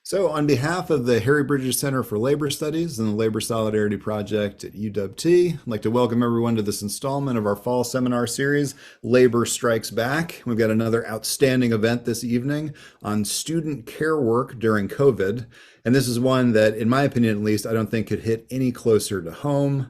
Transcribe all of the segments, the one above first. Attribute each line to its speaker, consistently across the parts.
Speaker 1: So, on behalf of the Harry Bridges Center for Labor Studies and the Labor Solidarity Project at UW, I'd like to welcome everyone to this installment of our fall seminar series, Labor Strikes Back. We've got another outstanding event this evening on student care work during COVID. And this is one that, in my opinion at least, I don't think could hit any closer to home.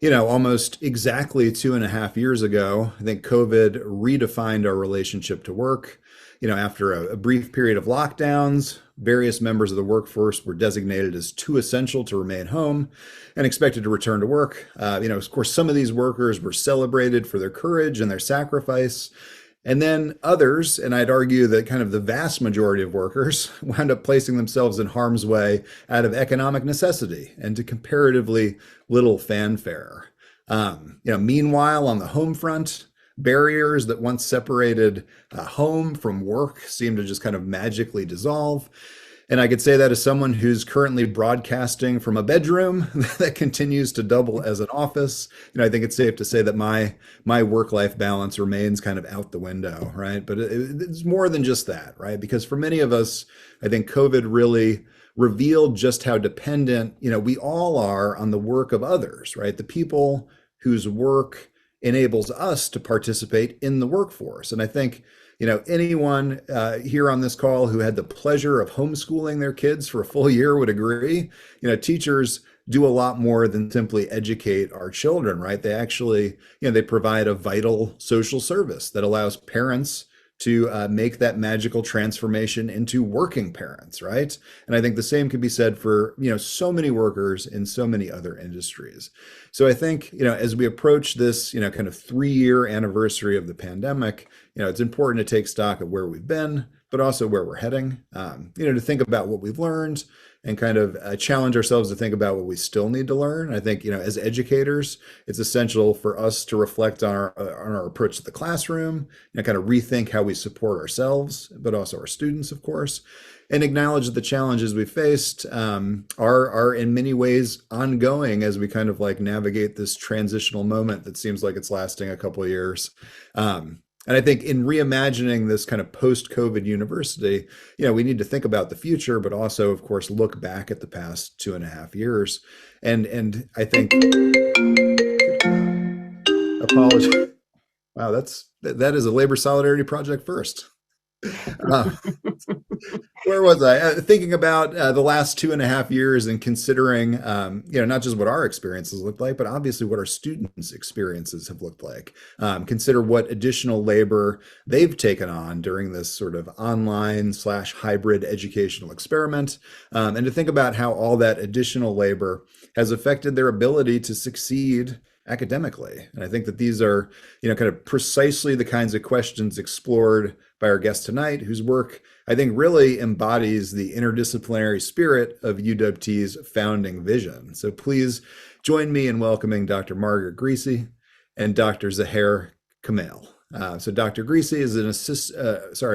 Speaker 1: Almost exactly 2.5 years ago, I think COVID redefined our relationship to work. After a brief period of lockdowns, various members of the workforce were designated as too essential to remain home and expected to return to work. Of course, some of these workers were celebrated for their courage and their sacrifice. And then others, and I'd argue that kind of the vast majority of workers, wound up placing themselves in harm's way out of economic necessity and to comparatively little fanfare. Meanwhile, on the home front, barriers that once separated home from work seem to just kind of magically dissolve. And I could say that as someone who's currently broadcasting from a bedroom that continues to double as an office. I think it's safe to say that my work-life balance remains kind of out the window, right? But it's more than just that, right? Because for many of us, I think COVID really revealed just how dependent, we all are on the work of others, right? The people whose work enables us to participate in the workforce. And I think, anyone here on this call who had the pleasure of homeschooling their kids for a full year would agree, teachers do a lot more than simply educate our children, right? They actually, they provide a vital social service that allows parents to make that magical transformation into working parents, right? And I think the same can be said for, so many workers in so many other industries. So I think, as we approach this, kind of 3-year anniversary of the pandemic, it's important to take stock of where we've been, but also where we're heading, to think about what we've learned and kind of challenge ourselves to think about what we still need to learn. I think, as educators, it's essential for us to reflect on our approach to the classroom, kind of rethink how we support ourselves, but also our students, of course, and acknowledge that the challenges we faced are in many ways ongoing as we kind of like navigate this transitional moment that seems like it's lasting a couple of years. And I think in reimagining this kind of post-COVID university, we need to think about the future, but also, of course, look back at the past 2.5 years. And I think, apology. Wow, that is a labor solidarity project first. Uh, where was I? Thinking about the last 2.5 years and considering, not just what our experiences looked like, but obviously what our students' experiences have looked like. Consider what additional labor they've taken on during this sort of online/hybrid educational experiment, and to think about how all that additional labor has affected their ability to succeed academically. And I think that these are, kind of precisely the kinds of questions explored by our guest tonight, whose work I think really embodies the interdisciplinary spirit of UWT's founding vision. So please join me in welcoming Dr. Margaret Griesse and Dr. Zaher Kmail. So Dr. Griesse is an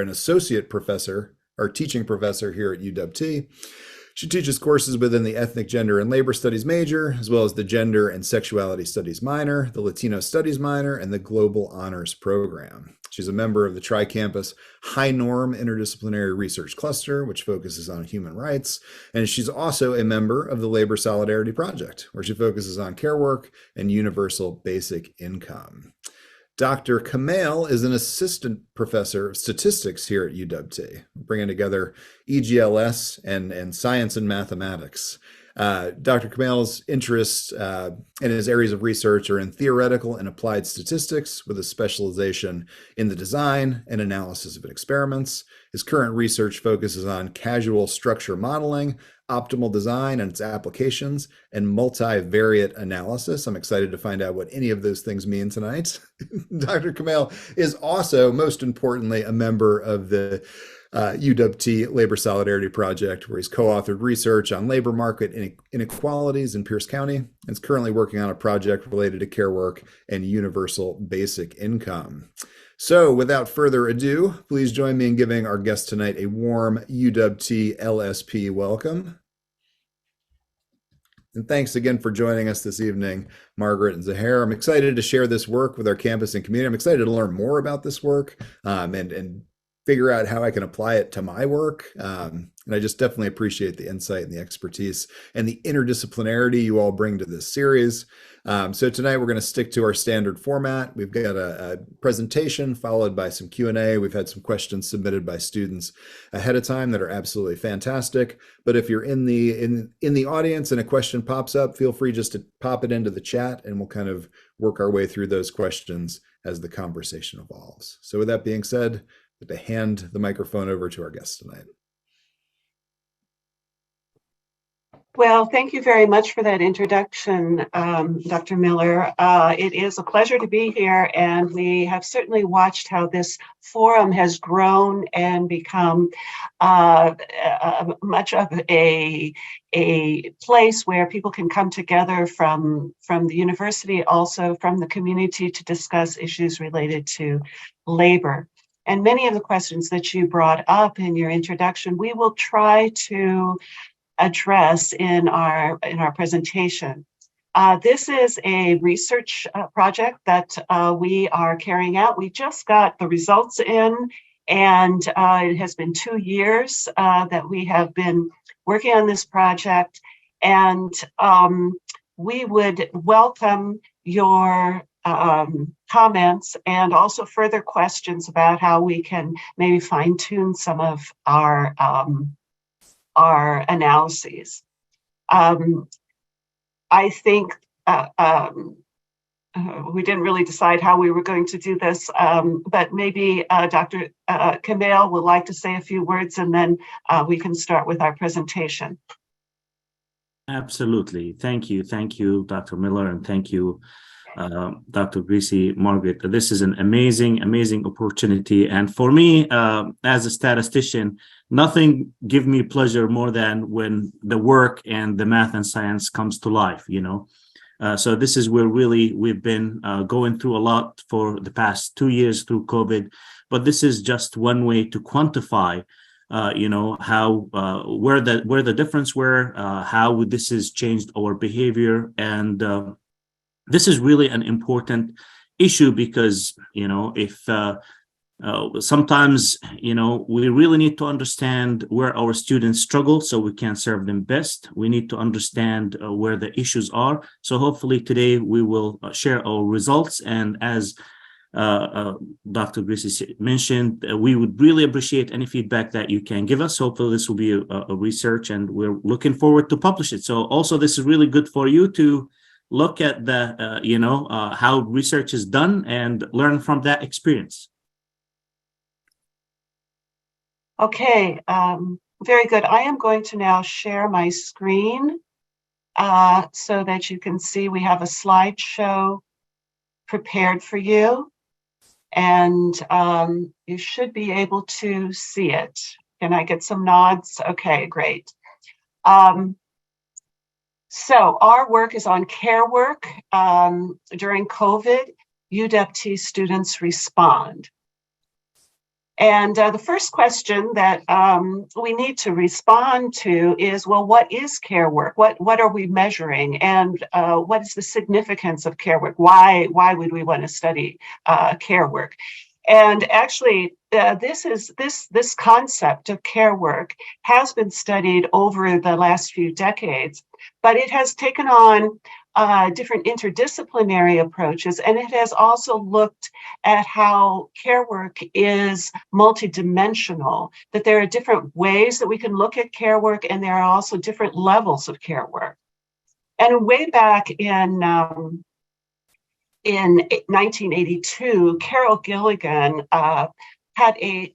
Speaker 1: associate professor or teaching professor here at UWT. She teaches courses within the Ethnic, Gender, and Labor Studies major, as well as the Gender and Sexuality Studies minor, the Latino Studies minor, and the Global Honors Program. She's a member of the tri-campus High Norm Interdisciplinary Research Cluster, which focuses on human rights. And she's also a member of the Labor Solidarity Project, where she focuses on care work and universal basic income. Dr. Kmail is an assistant professor of statistics here at UW, bringing together EGLS and science and mathematics. Dr. Kmail's interests and his areas of research are in theoretical and applied statistics with a specialization in the design and analysis of experiments. His current research focuses on causal structure modeling, optimal design and its applications, and multivariate analysis. I'm excited to find out what any of those things mean tonight. Dr. Kmail is also, most importantly, a member of the UWT Labor Solidarity Project, where he's co-authored research on labor market inequalities in Pierce County, and is currently working on a project related to care work and universal basic income. So without further ado, please join me in giving our guest tonight a warm UWT LSP welcome. And thanks again for joining us this evening, Margaret and Zaher. I'm excited to share this work with our campus and community. I'm excited to learn more about this work and figure out how I can apply it to my work. And I just definitely appreciate the insight and the expertise and the interdisciplinarity you all bring to this series. So tonight we're going to stick to our standard format. We've got a presentation followed by some Q&A. We've had some questions submitted by students ahead of time that are absolutely fantastic. But if you're in the audience and a question pops up, feel free just to pop it into the chat, and we'll kind of work our way through those questions as the conversation evolves. So with that being said, I'd like to hand the microphone over to our guest tonight.
Speaker 2: Well, thank you very much for that introduction, Dr. Miller. It is a pleasure to be here, and we have certainly watched how this forum has grown and become much of a place where people can come together from the university, also from the community, to discuss issues related to labor. And many of the questions that you brought up in your introduction, we will try to address in our presentation. This is a research project that we are carrying out. We just got the results in, and it has been 2 years that we have been working on this project, and we would welcome your comments and also further questions about how we can maybe fine-tune some of our analyses. I think we didn't really decide how we were going to do this, but maybe Dr. Kmail would like to say a few words, and then we can start with our presentation.
Speaker 3: Absolutely. Thank you, Dr. Miller, and thank you, Dr. Griesse, Margaret. This is an amazing opportunity. And for me, as a statistician, nothing gives me pleasure more than when the work and the math and science comes to life, So this is where really we've been going through a lot for the past 2 years through COVID, but this is just one way to quantify how where the difference were, how this has changed our behavior. And this is really an important issue because, if sometimes, we really need to understand where our students struggle so we can serve them best. We need to understand where the issues are. So hopefully today we will share our results. And as Dr. Griesse mentioned, we would really appreciate any feedback that you can give us. Hopefully this will be a research, and we're looking forward to publish it. So also this is really good for you to look at the, how research is done and learn from that experience.
Speaker 2: Okay, very good. I am going to now share my screen so that you can see we have a slideshow prepared for you, and you should be able to see it. Can I get some nods? Okay, great. So our work is on care work. During COVID, UW students respond. And the first question that we need to respond to is, well, what is care work? What are we measuring? And what is the significance of care work? Why would we want to study care work? And actually, this concept of care work has been studied over the last few decades, but it has taken on different interdisciplinary approaches, and it has also looked at how care work is multidimensional, that there are different ways that we can look at care work, and there are also different levels of care work. And way back in 1982, Carol Gilligan had a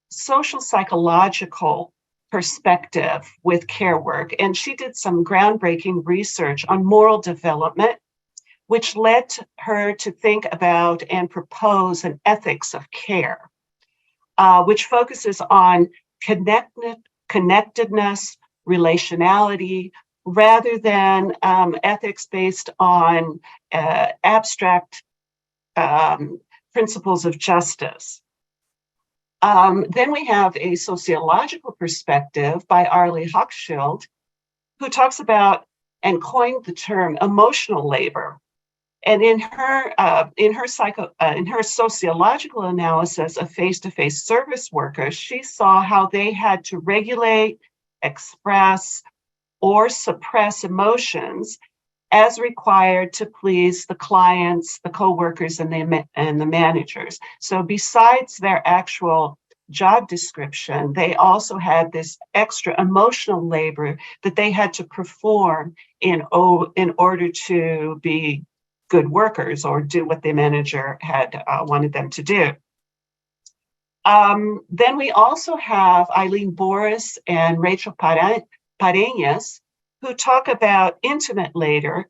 Speaker 2: social psychological perspective with care work, and she did some groundbreaking research on moral development, which led her to think about and propose an ethics of care, which focuses on connectedness, relationality, rather than ethics based on abstract principles of justice. Then we have a sociological perspective by Arlie Hochschild, who talks about and coined the term emotional labor. And in her sociological analysis of face-to-face service workers, she saw how they had to regulate express, or suppress emotions as required to please the clients, the co-workers, and the managers. So besides their actual job description, they also had this extra emotional labor that they had to perform in order to be good workers or do what the manager had wanted them to do. Then we also have Eileen Boris and Rachel Pareñas, who talk about intimate labor,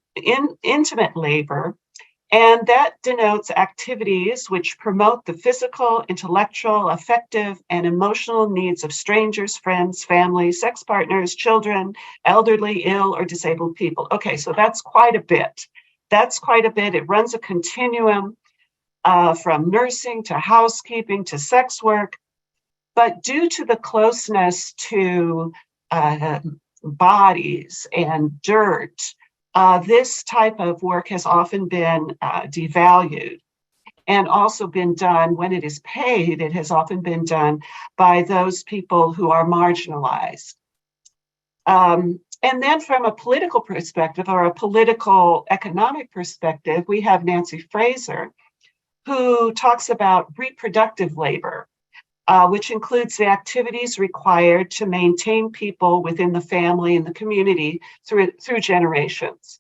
Speaker 2: and that denotes activities which promote the physical, intellectual, affective, and emotional needs of strangers, friends, family, sex partners, children, elderly, ill, or disabled people. Okay, so that's quite a bit. It runs a continuum from nursing to housekeeping to sex work. But due to the closeness to bodies and dirt, this type of work has often been devalued and also been done when it is paid. It has often been done by those people who are marginalized. And then from a political perspective or a political economic perspective, we have Nancy Fraser, who talks about reproductive labor, which includes the activities required to maintain people within the family and the community through generations.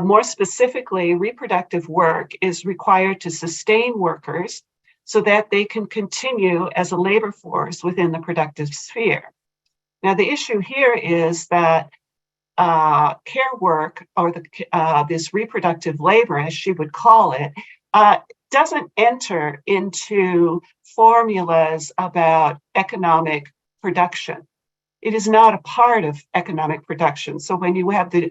Speaker 2: More specifically, reproductive work is required to sustain workers so that they can continue as a labor force within the productive sphere. Now, the issue here is that care work, or this reproductive labor, as she would call it, doesn't enter into formulas about economic production. It is not a part of economic production. So when you have the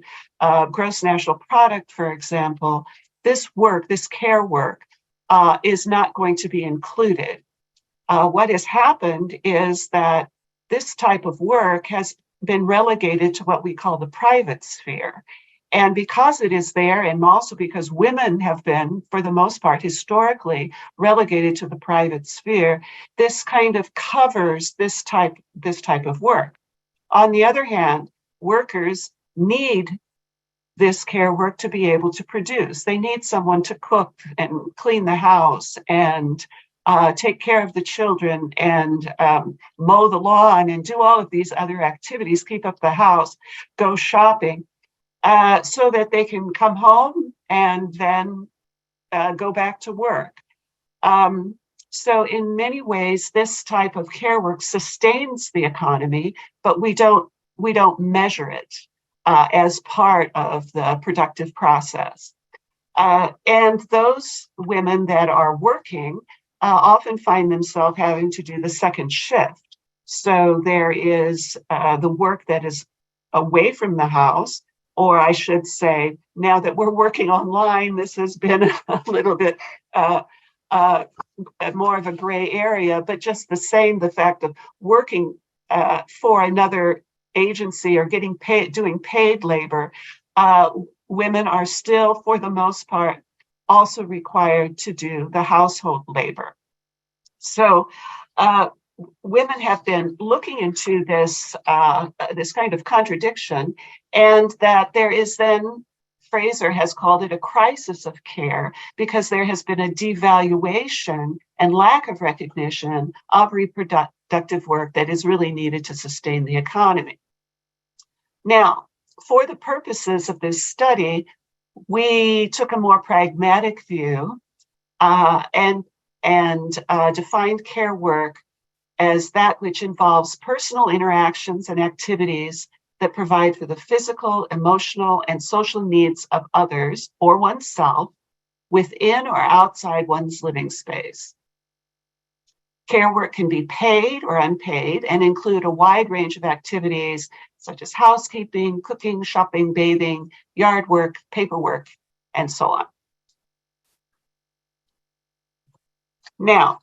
Speaker 2: gross national product, for example, this care work, is not going to be included. What has happened is that this type of work has been relegated to what we call the private sphere. And because it is there, and also because women have been, for the most part, historically relegated to the private sphere, this kind of covers this type of work. On the other hand, workers need this care work to be able to produce. They need someone to cook and clean the house and take care of the children and mow the lawn and do all of these other activities, keep up the house, go shopping, so that they can come home and then go back to work. So in many ways, this type of care work sustains the economy, but we don't measure it as part of the productive process. And those women that are working often find themselves having to do the second shift. So there is the work that is away from the house, or I should say, now that we're working online, this has been a little bit more of a gray area, but just the same, the fact of working for another agency or getting paid, doing paid labor, women are still, for the most part, also required to do the household labor. So women have been looking into this kind of contradiction, and that there is then, Fraser has called it a crisis of care, because there has been a devaluation and lack of recognition of reproductive work that is really needed to sustain the economy. Now, for the purposes of this study, we took a more pragmatic view and defined care work as that which involves personal interactions and activities that provide for the physical, emotional, and social needs of others or oneself within or outside one's living space. Care work can be paid or unpaid and include a wide range of activities such as housekeeping, cooking, shopping, bathing, yard work, paperwork, and so on. Now,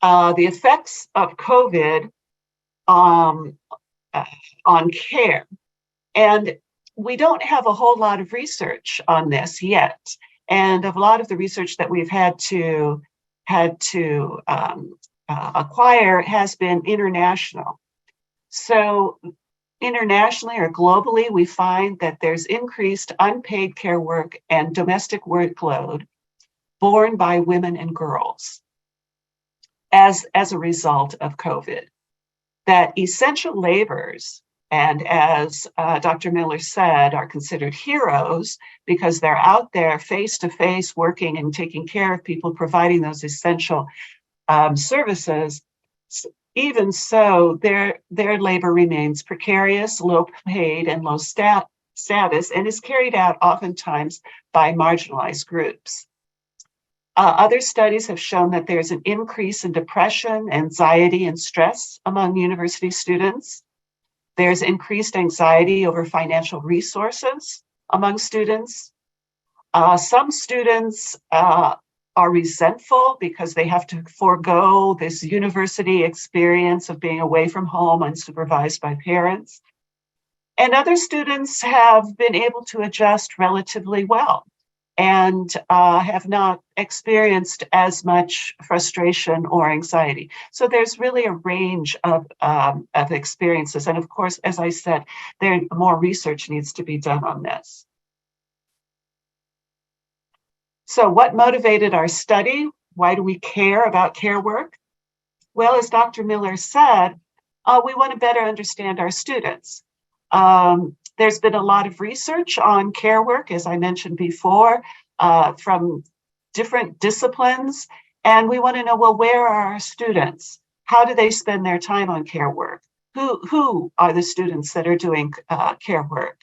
Speaker 2: the effects of COVID on care. And we don't have a whole lot of research on this yet. And a lot of the research that we've had to acquire has been international. So internationally or globally, we find that there's increased unpaid care work and domestic workload borne by women and girls as a result of COVID. That essential laborers, and as Dr. Miller said, are considered heroes because they're out there face to face working and taking care of people, providing those essential services. Even so, their labor remains precarious, low paid, and low status, and is carried out oftentimes by marginalized groups. Other studies have shown that there's an increase in depression, anxiety, and stress among university students. There's increased anxiety over financial resources among students. Some students are resentful because they have to forego this university experience of being away from home, unsupervised by parents. And other students have been able to adjust relatively well and have not experienced as much frustration or anxiety. So there's really a range of experiences. And of course, as I said, more research needs to be done on this. So what motivated our study? Why do we care about care work? Well, as Dr. Miller said, we want to better understand our students. There's been a lot of research on care work, as I mentioned before, from different disciplines. And we want to know, well, where are our students? How do they spend their time on care work? Who are the students that are doing care work?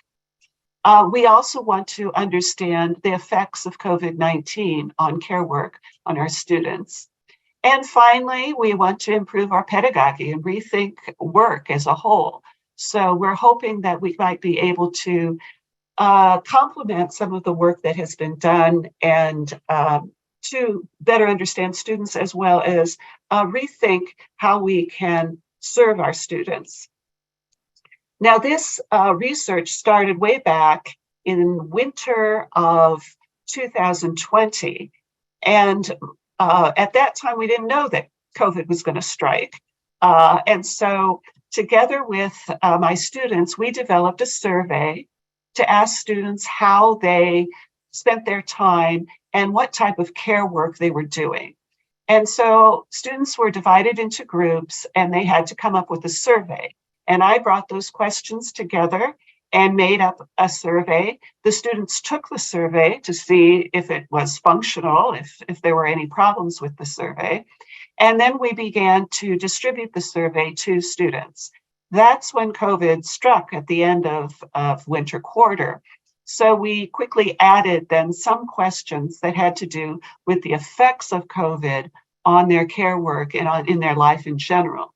Speaker 2: We also want to understand the effects of COVID-19 on care work on our students. And finally, we want to improve our pedagogy and rethink work as a whole. So we're hoping that we might be able to complement some of the work that has been done and to better understand students, as well as rethink how we can serve our students. Now, this research started way back in winter of 2020. And at that time, we didn't know that COVID was going to strike. And so together with my students, we developed a survey to ask students how they spent their time and what type of care work they were doing. And so students were divided into groups and they had to come up with a survey. And I brought those questions together and made up a survey. The students took the survey to see if it was functional, if there were any problems with the survey. And then we began to distribute the survey to students. That's when COVID struck at the end of winter quarter. So we quickly added then some questions that had to do with the effects of COVID on their care work and in their life in general.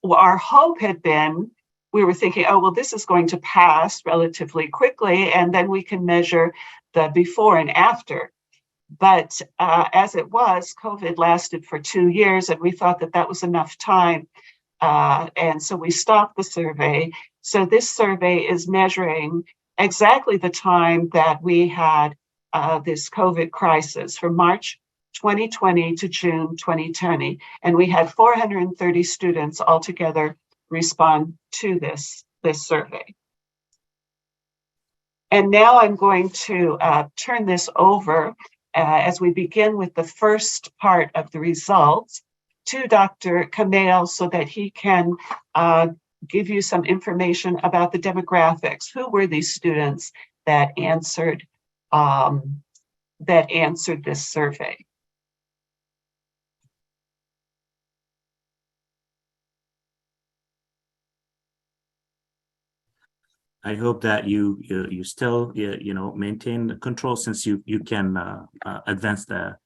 Speaker 2: Our hope had been, we were thinking, oh, well, this is going to pass relatively quickly, and then we can measure the before and after. But as it was, COVID lasted for 2 years, and we thought that that was enough time. And so we stopped the survey. So this survey is measuring exactly the time that we had this COVID crisis, from March 2020 to June 2020. And we had 430 students altogether respond to this survey. And now I'm going to turn this over as we begin with the first part of the results to Dr. Kmail so that he can give you some information about the demographics. Who were these students that answered this survey?
Speaker 3: I hope that you still maintain the control, since you can advance the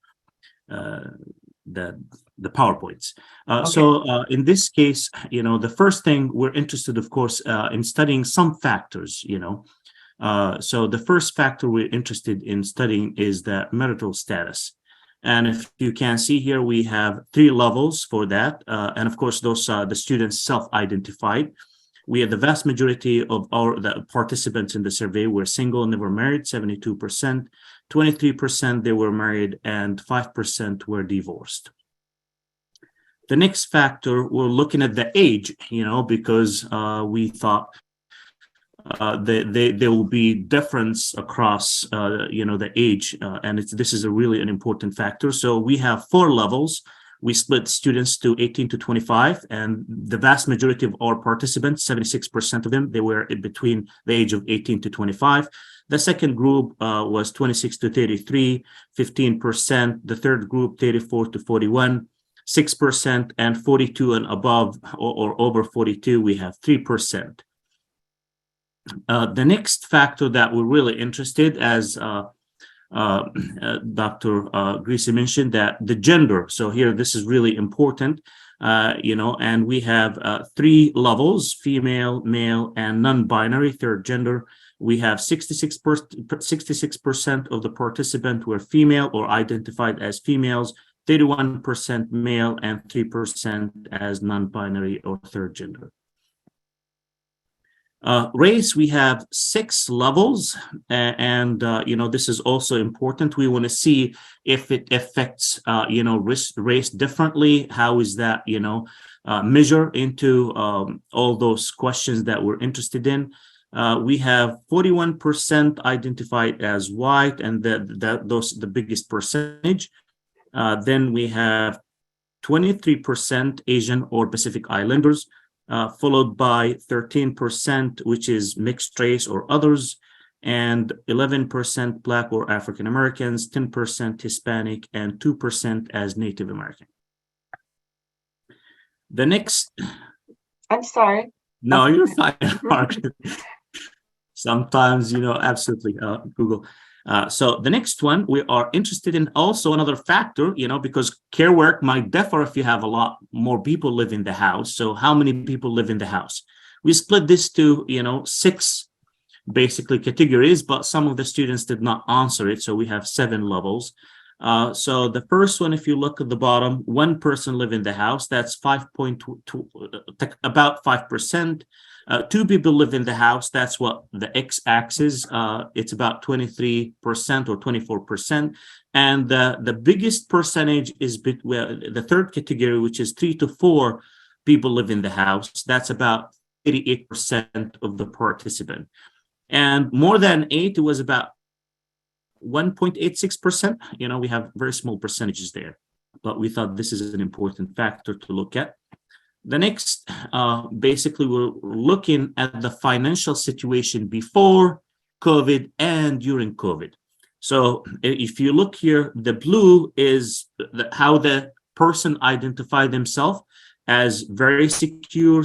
Speaker 3: PowerPoints.
Speaker 2: Okay.
Speaker 3: So in this case, the first thing we're interested, of course, in studying some factors. So the first factor we're interested in studying is the marital status. And if you can see here, we have 3 levels for that. And of course, those are the students self-identified. We had the vast majority of the participants in the survey were single, never married, 72%, 23% they were married, and 5% were divorced. The next factor, we're looking at the age, because we thought there will be difference across, the age, and this is an important factor. So we have 4 levels. We split students to 18 to 25, and the vast majority of our participants, 76% of them, they were between the age of 18 to 25. The second group was 26 to 33, 15%. The third group, 34 to 41, 6%, and 42 and above or over 42, we have 3%. The next factor that we're really interested, as Dr. Griesse mentioned, that the gender. So here, this is really important, and we have 3 levels: female, male, and non-binary, third gender. We have 66% of the participants were female or identified as females, 31% male, and 3% as non-binary or third gender. Race, we have 6 levels, and this is also important. We want to see if it affects race differently. How is that measure into all those questions that we're interested in? We have 41% identified as white, and those the biggest percentage. Then we have 23% Asian or Pacific Islanders, followed by 13%, which is mixed race or others, and 11% Black or African Americans, 10% Hispanic, and 2% as Native American. The next.
Speaker 2: I'm sorry.
Speaker 3: No, you're fine, Margaret. Sometimes, absolutely, Google. So the next one, we are interested in also another factor, because care work might differ if you have a lot more people live in the house. So how many people live in the house? We split this to, 6 basically categories, but some of the students did not answer it. So we have 7 levels. So the first one, if you look at the bottom, 1 person live in the house, that's 5.2, about 5%. 2 people live in the house, that's what the x-axis, it's about 23% or 24%. And the biggest percentage is the third category, which is 3 to 4 people live in the house. That's about 88% of the participant. And more than 8, it was about 1.86%. We have very small percentages there, but we thought this is an important factor to look at. The next, basically, we're looking at the financial situation before COVID and during COVID. So if you look here, the blue is how the person identified themselves as very secure,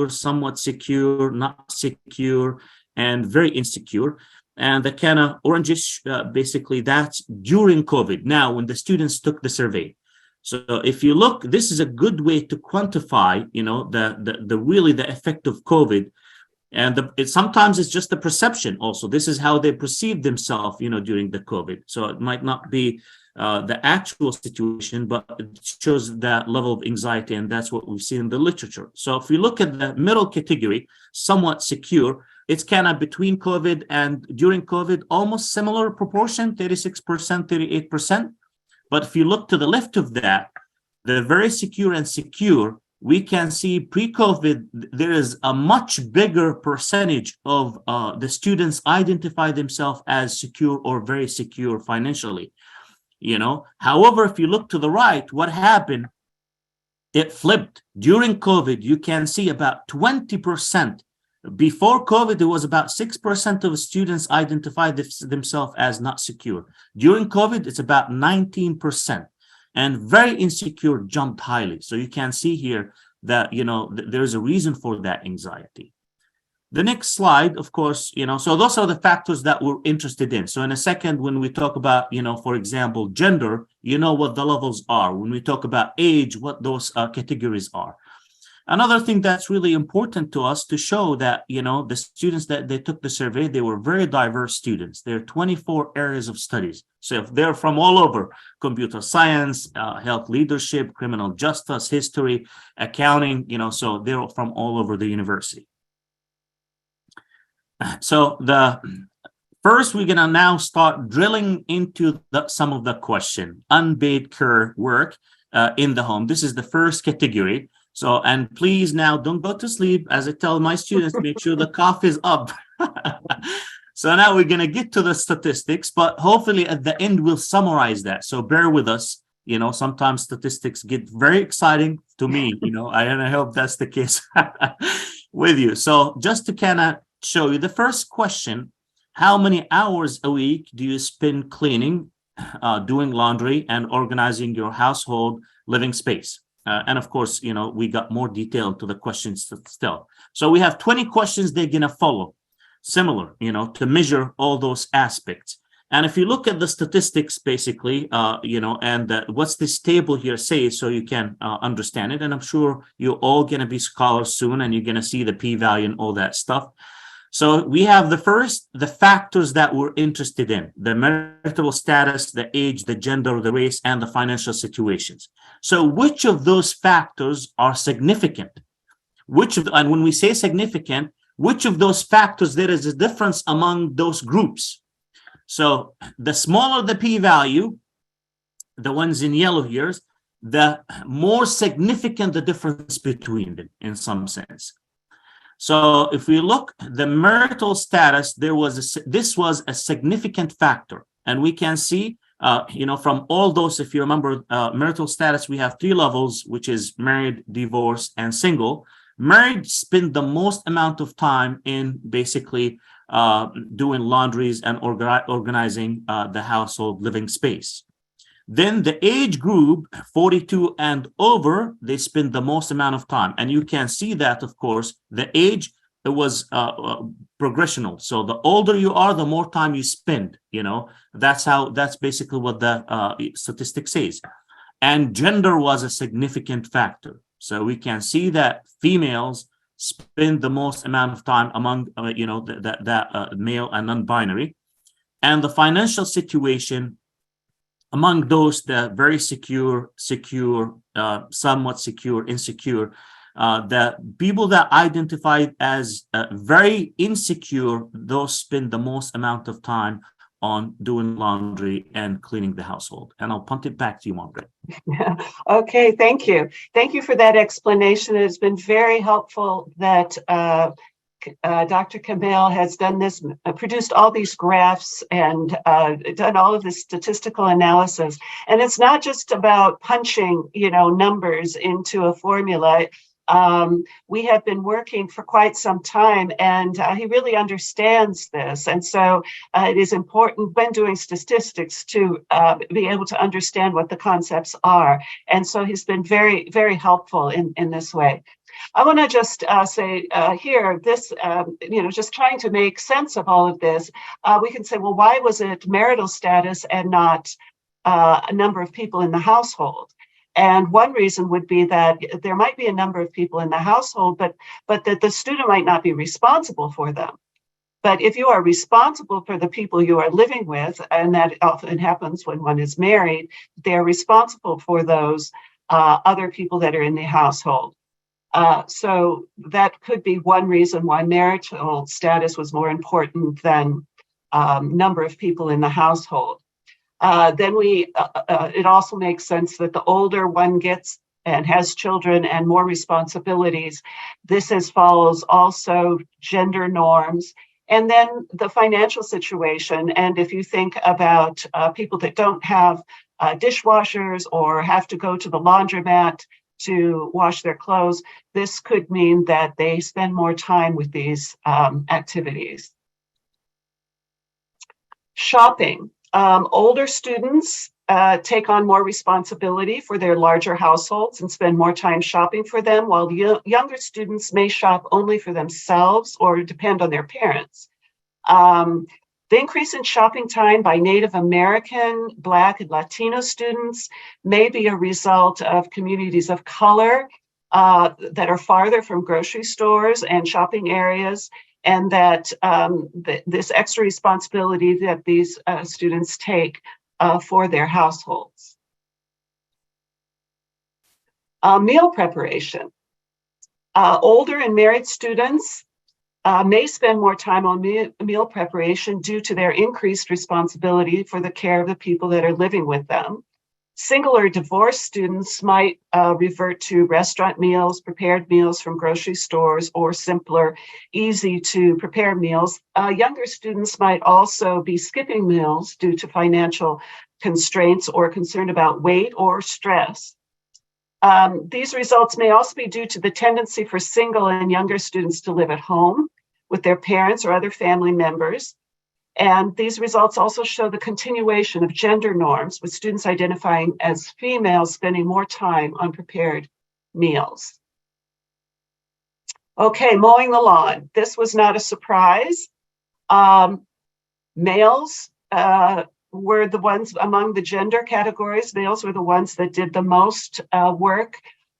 Speaker 3: somewhat secure, not secure, and very insecure. And the kind of orangish, basically, that's during COVID. Now, when the students took the survey. So if you look, this is a good way to quantify, the effect of COVID. And sometimes it's just the perception also. This is how they perceive themselves, during the COVID. So it might not be the actual situation, but it shows that level of anxiety, and that's what we've seen in the literature. So if we look at the middle category, somewhat secure, it's kind of between COVID and during COVID, almost similar proportion, 36%, 38%. But if you look to the left of that, the very secure and secure, we can see pre-COVID, there is a much bigger percentage of the students identify themselves as secure or very secure financially. However, if you look to the right, what happened? It flipped. During COVID, you can see about 20%. Before COVID, it was about 6% of students identified themselves as not secure. During COVID, it's about 19%. And very insecure jumped highly. So you can see here that, there's a reason for that anxiety. The next slide, of course, so those are the factors that we're interested in. So in a second, when we talk about, for example, gender, what the levels are. When we talk about age, what those categories are. Another thing that's really important to us to show that, the students that they took the survey, they were very diverse students. There are 24 areas of studies. So if they're from all over, computer science, health leadership, criminal justice, history, accounting, so they're from all over the university. So first, we're going to now start drilling into some of the question, unpaid care work. in the home. This is the first category. So, and please now don't go to sleep. As I tell my students, make sure the cough is up. So now we're going to get to the statistics, but hopefully at the end we'll summarize that. So bear with us. You know, sometimes statistics get very exciting to me, you know, I hope that's the case with you. So just to kind of show you the first question, how many hours a week do you spend cleaning, doing laundry, and organizing your household living space? And of course, you know, we got more detail to the questions still. So we have 20 questions they're going to follow, similar, you know, to measure all those aspects. And if you look at the statistics, basically, you know, and what's this table here say, so you can understand it. And I'm sure you're all going to be scholars soon, and you're going to see the p-value and all that stuff. So we have the factors that we're interested in: the marital status, the age, the gender, the race, and the financial situations. So which of those factors are significant? And when we say significant, which of those factors there is a difference among those groups? So the smaller the p-value, the ones in yellow here, the more significant the difference between them in some sense. So if we look, the marital status, this was a significant factor. And we can see, you know, from all those, if you remember, marital status, we have 3 levels, which is married, divorced, and single. Married spend the most amount of time in basically doing laundries and organizing the household living space. Then the age group 42 and over, they spend the most amount of time. And you can see that, of course, the age, it was progressional. So the older you are, the more time you spend, you know, that's basically what the statistic says. And gender was a significant factor. So we can see that females spend the most amount of time among, you know, the male and non-binary. And the financial situation, among those that very secure, somewhat secure, insecure, the people that identified as very insecure, those spend the most amount of time on doing laundry and cleaning the household. And I'll punt it back to you, Margaret.
Speaker 2: Okay, thank you. Thank you for that explanation. It's been very helpful that Dr. Kmail has done this, produced all these graphs and done all of this statistical analysis. And it's not just about punching, you know, numbers into a formula. We have been working for quite some time, and he really understands this. And so it is important when doing statistics to be able to understand what the concepts are. And so he's been very, very helpful in this way. I want to just say here, this, you know, just trying to make sense of all of this, we can say, well, why was it marital status and not a number of people in the household? And one reason would be that there might be a number of people in the household, but that the student might not be responsible for them. But if you are responsible for the people you are living with, and that often happens when one is married, they're responsible for those other people that are in the household. So that could be one reason why marital status was more important than number of people in the household. Then it also makes sense that the older one gets and has children and more responsibilities, this follows also gender norms. And then the financial situation. And if you think about people that don't have dishwashers or have to go to the laundromat to wash their clothes, this could mean that they spend more time with these activities. Shopping. Older students take on more responsibility for their larger households and spend more time shopping for them, while younger students may shop only for themselves or depend on their parents. The increase in shopping time by Native American, Black, and Latino students may be a result of communities of color that are farther from grocery stores and shopping areas, and that this extra responsibility that these students take for their households. Meal preparation. Older and married students may spend more time on meal preparation due to their increased responsibility for the care of the people that are living with them. Single or divorced students might revert to restaurant meals, prepared meals from grocery stores, or simpler, easy to prepare meals. Younger students might also be skipping meals due to financial constraints or concern about weight or stress. These results may also be due to the tendency for single and younger students to live at home with their parents or other family members. And these results also show the continuation of gender norms, with students identifying as females spending more time on prepared meals. Okay, mowing the lawn. This was not a surprise. Males were the ones among the gender categories. Males were the ones that did the most work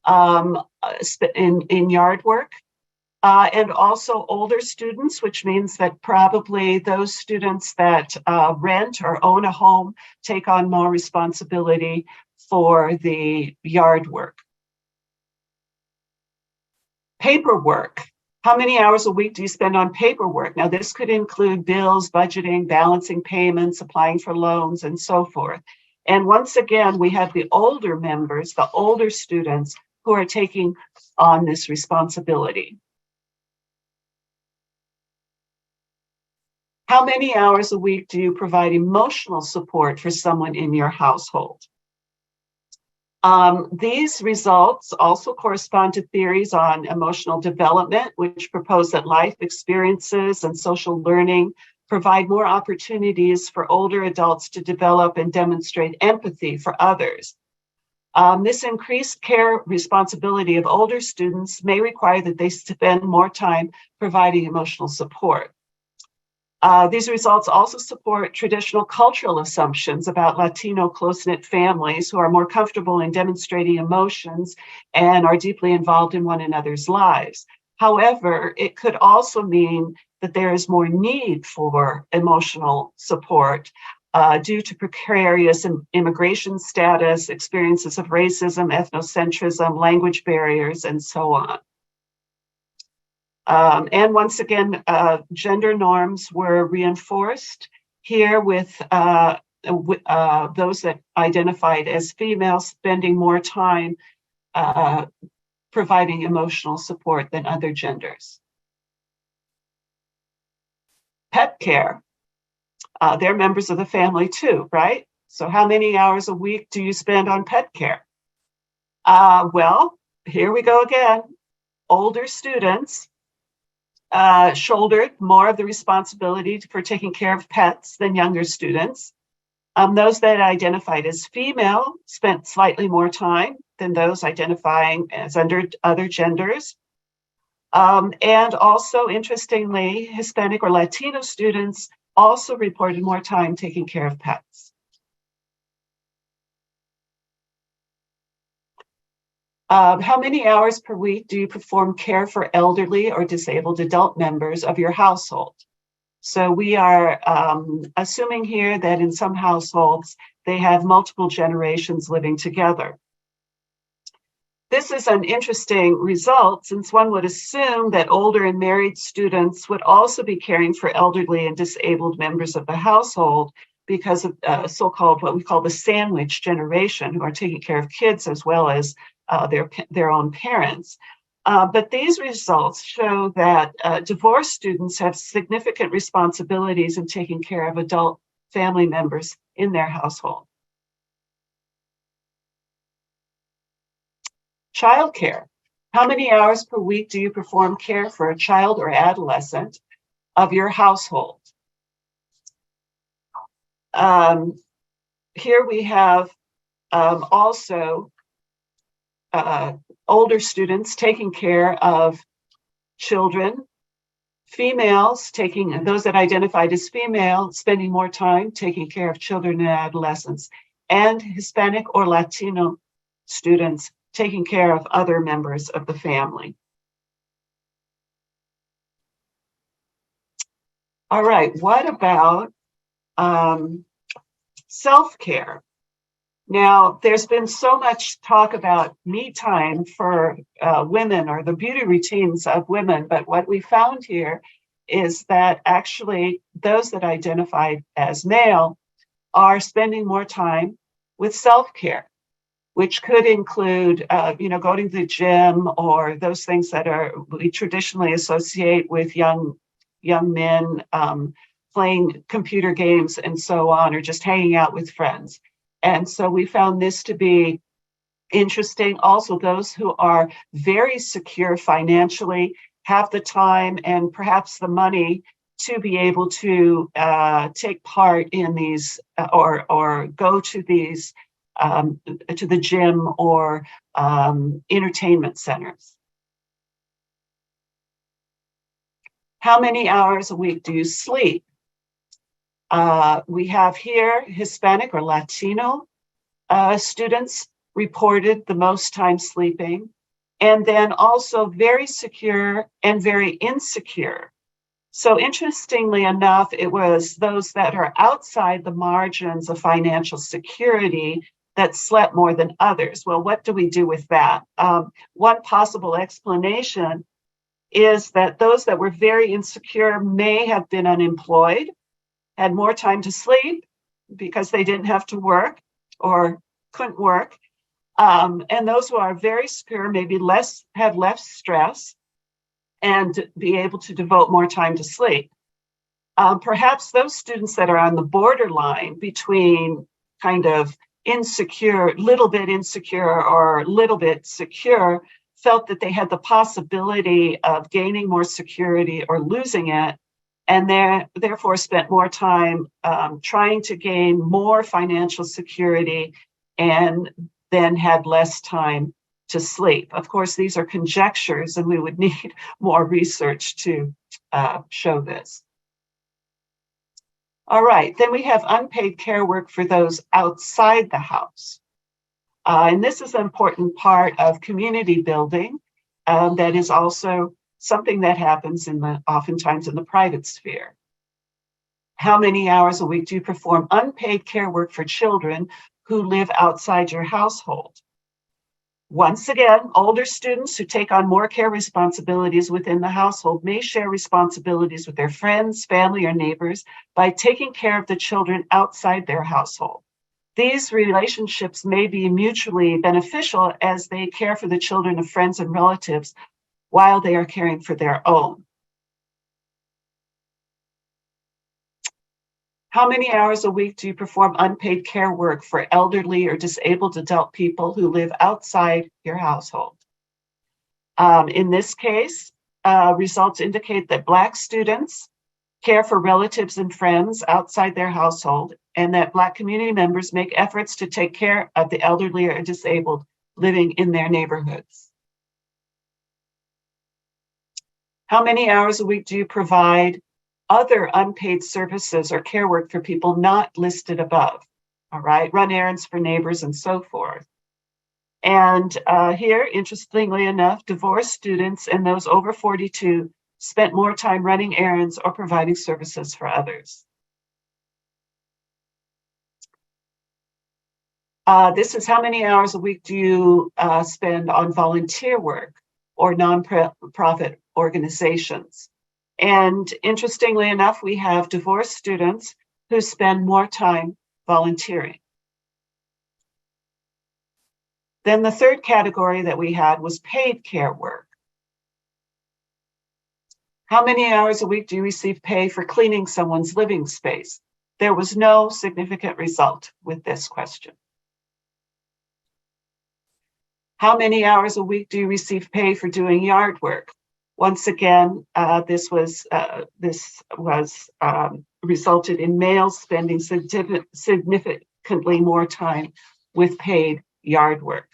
Speaker 2: in yard work. And also older students, which means that probably those students that rent or own a home take on more responsibility for the yard work. Paperwork. How many hours a week do you spend on paperwork? Now, this could include bills, budgeting, balancing payments, applying for loans, and so forth. And once again, we have the older members, the older students, who are taking on this responsibility. How many hours a week do you provide emotional support for someone in your household? These results also correspond to theories on emotional development, which propose that life experiences and social learning provide more opportunities for older adults to develop and demonstrate empathy for others. This increased care responsibility of older students may require that they spend more time providing emotional support. These results also support traditional cultural assumptions about Latino close-knit families who are more comfortable in demonstrating emotions and are deeply involved in one another's lives. However, it could also mean that there is more need for emotional support due to precarious immigration status, experiences of racism, ethnocentrism, language barriers, and so on. And once again, gender norms were reinforced here with those that identified as females spending more time providing emotional support than other genders. Pet care. They're members of the family too, right? So how many hours a week do you spend on pet care? Well, here we go again. Older students shouldered more of the responsibility for taking care of pets than younger students. Those that identified as female spent slightly more time than those identifying as under other genders. And also, interestingly, Hispanic or Latino students also reported more time taking care of pets. How many hours per week do you perform care for elderly or disabled adult members of your household? So we are assuming here that in some households, they have multiple generations living together. This is an interesting result, since one would assume that older and married students would also be caring for elderly and disabled members of the household, because of so-called what we call the sandwich generation, who are taking care of kids as well as their own parents. But these results show that divorced students have significant responsibilities in taking care of adult family members in their household. Childcare. How many hours per week do you perform care for a child or adolescent of your household? Here we have also older students taking care of children, females taking, those that identified as female, spending more time taking care of children and adolescents, and Hispanic or Latino students taking care of other members of the family. All right, what about self-care? Now, there's been so much talk about me time for women, or the beauty routines of women, but what we found here is that actually those that identified as male are spending more time with self-care. which could include, going to the gym or those things that we traditionally associate with young men, playing computer games and so on, or just hanging out with friends. And so we found this to be interesting. Also, those who are very secure financially have the time and perhaps the money to be able to take part in these or go to these to the gym or entertainment centers. How many hours a week do you sleep? We have here Hispanic or Latino students reported the most time sleeping, and then also very secure and very insecure. So interestingly enough, it was those that are outside the margins of financial security that slept more than others. Well, what do we do with that? One possible explanation is that those that were very insecure may have been unemployed, had more time to sleep because they didn't have to work or couldn't work. And those who are very secure maybe have less stress and be able to devote more time to sleep. Perhaps those students that are on the borderline between kind of insecure, little bit insecure or little bit secure, felt that they had the possibility of gaining more security or losing it, and therefore spent more time trying to gain more financial security and then had less time to sleep. Of course, these are conjectures, and we would need more research to show this. All right, then we have unpaid care work for those outside the house. And this is an important part of community building that is also something that happens oftentimes in the private sphere. How many hours a week do you perform unpaid care work for children who live outside your household? Once again, older students who take on more care responsibilities within the household may share responsibilities with their friends, family, or neighbors by taking care of the children outside their household. These relationships may be mutually beneficial as they care for the children of friends and relatives while they are caring for their own. How many hours a week do you perform unpaid care work for elderly or disabled adult people who live outside your household? In this case, results indicate that Black students care for relatives and friends outside their household, and that Black community members make efforts to take care of the elderly or disabled living in their neighborhoods. How many hours a week do you provide other unpaid services or care work for people not listed above? All right, run errands for neighbors and so forth. And here, interestingly enough, divorced students and those over 42 spent more time running errands or providing services for others. This is how many hours a week do you spend on volunteer work or nonprofit organizations? And interestingly enough, we have divorced students who spend more time volunteering. Then the third category that we had was paid care work. How many hours a week do you receive pay for cleaning someone's living space? There was no significant result with this question. How many hours a week do you receive pay for doing yard work? Once again, this resulted in males spending significantly more time with paid yard work.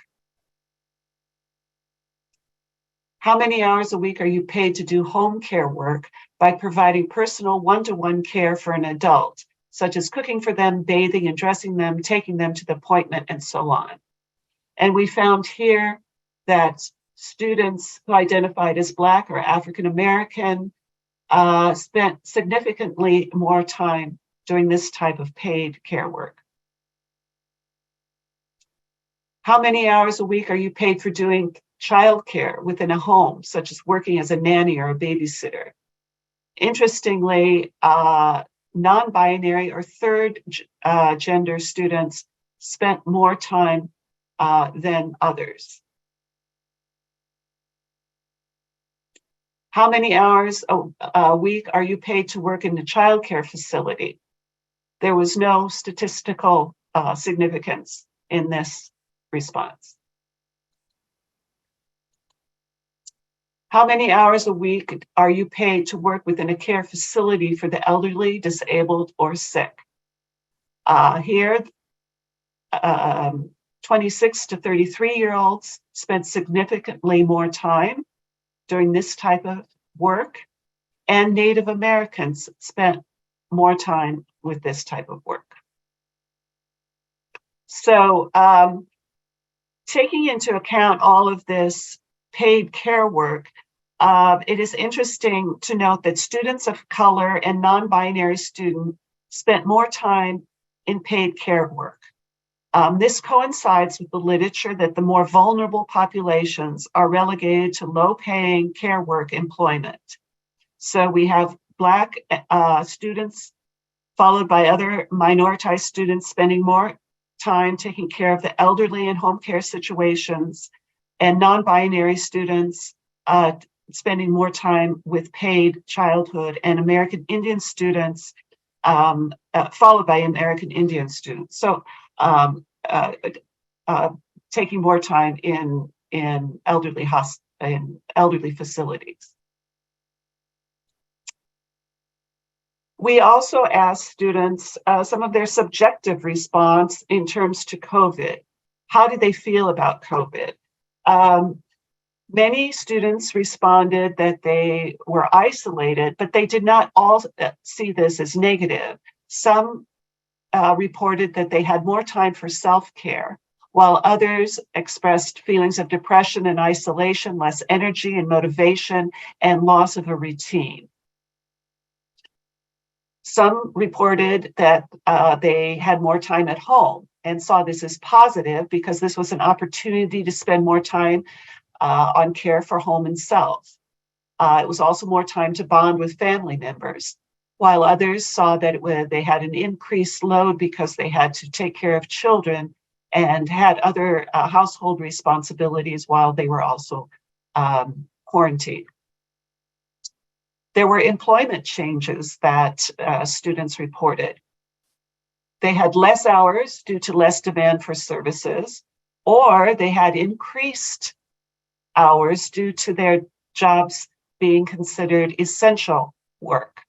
Speaker 2: How many hours a week are you paid to do home care work by providing personal one-to-one care for an adult, such as cooking for them, bathing and dressing them, taking them to the appointment, and so on? And we found here that students who identified as Black or African American spent significantly more time doing this type of paid care work. How many hours a week are you paid for doing childcare within a home, such as working as a nanny or a babysitter? Interestingly, non-binary or third gender students spent more time than others. How many hours a week are you paid to work in the childcare facility? There was no statistical significance in this response. How many hours a week are you paid to work within a care facility for the elderly, disabled, or sick? Here, 26 to 33-year-olds spent significantly more time during this type of work, and Native Americans spent more time with this type of work. So taking into account all of this paid care work, it is interesting to note that students of color and non-binary students spent more time in paid care work. This coincides with the literature that the more vulnerable populations are relegated to low-paying care work employment. So we have Black students followed by other minoritized students spending more time taking care of the elderly in home care situations, and non-binary students spending more time with paid childhood, and American Indian students followed by American Indian students. So taking more time in elderly facilities. We also asked students some of their subjective response in terms to COVID. How did they feel about COVID? Many students responded that they were isolated, but they did not all see this as negative. Some reported that they had more time for self-care, while others expressed feelings of depression and isolation, less energy and motivation, and loss of a routine. Some reported that they had more time at home and saw this as positive because this was an opportunity to spend more time on care for home and self. It was also more time to bond with family members, while others saw that they had an increased load because they had to take care of children and had other household responsibilities while they were also quarantined. There were employment changes that students reported. They had less hours due to less demand for services, or they had increased hours due to their jobs being considered essential work.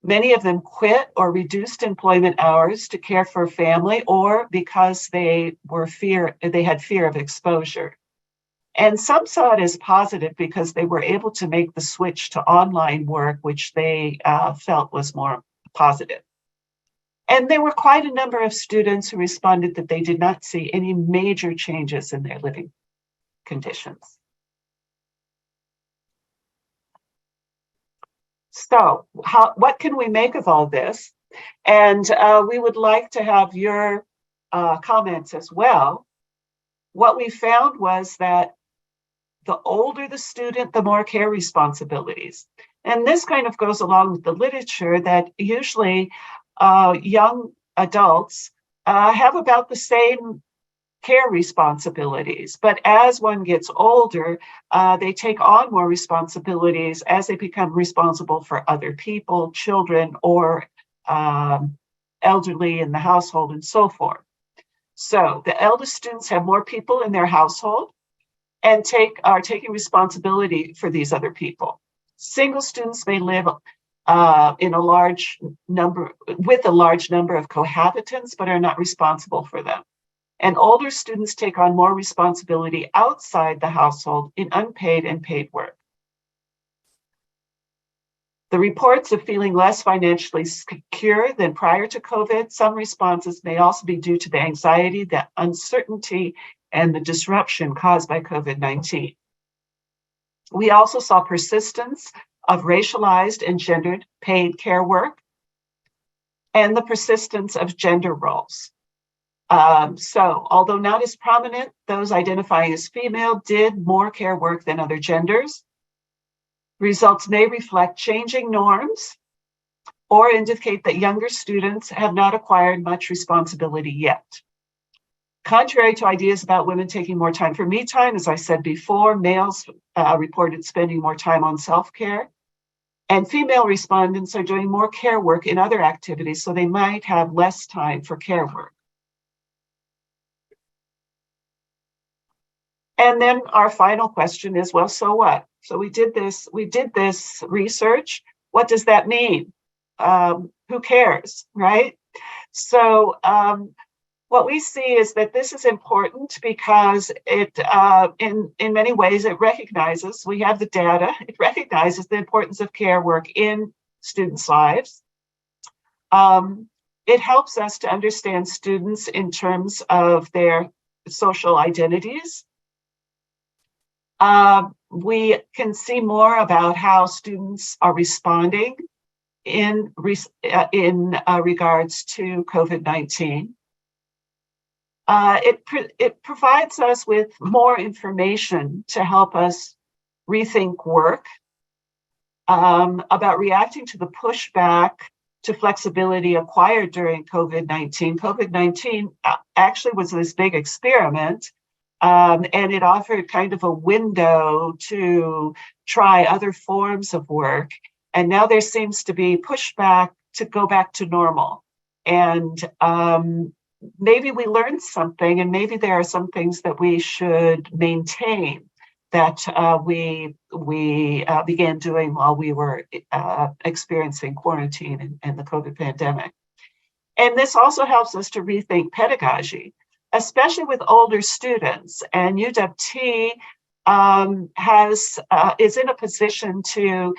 Speaker 2: Many of them quit or reduced employment hours to care for family, or because they had fear of exposure. And some saw it as positive because they were able to make the switch to online work, which they felt was more positive. And there were quite a number of students who responded that they did not see any major changes in their living conditions. So what can we make of all this? And we would like to have your comments as well. What we found was that the older the student, the more care responsibilities. And this kind of goes along with the literature that usually young adults have about the same care responsibilities. But as one gets older, they take on more responsibilities as they become responsible for other people, children, or elderly in the household and so forth. So the eldest students have more people in their household and are taking responsibility for these other people. Single students may live with a large number of cohabitants, but are not responsible for them. And older students take on more responsibility outside the household in unpaid and paid work. The reports of feeling less financially secure than prior to COVID, some responses may also be due to the anxiety, the uncertainty, and the disruption caused by COVID-19. We also saw persistence of racialized and gendered paid care work and the persistence of gender roles. So although not as prominent, those identifying as female did more care work than other genders. Results may reflect changing norms or indicate that younger students have not acquired much responsibility yet. Contrary to ideas about women taking more time for me time, as I said before, males reported spending more time on self-care, and female respondents are doing more care work in other activities, so they might have less time for care work. And then our final question is, well, so what? So we did this research. What does that mean? Who cares, right? So what we see is that this is important because it, in many ways, it recognizes, we have the data, it recognizes the importance of care work in students' lives. It helps us to understand students in terms of their social identities. We can see more about how students are responding in regards to COVID-19. It provides us with more information to help us rethink work, about reacting to the pushback to flexibility acquired during COVID-19. COVID-19 actually was this big experiment, and it offered kind of a window to try other forms of work. And now there seems to be pushback to go back to normal. And maybe we learned something, and maybe there are some things that we should maintain that we began doing while we were experiencing quarantine and the COVID pandemic. And this also helps us to rethink pedagogy, especially with older students. And UW is in a position to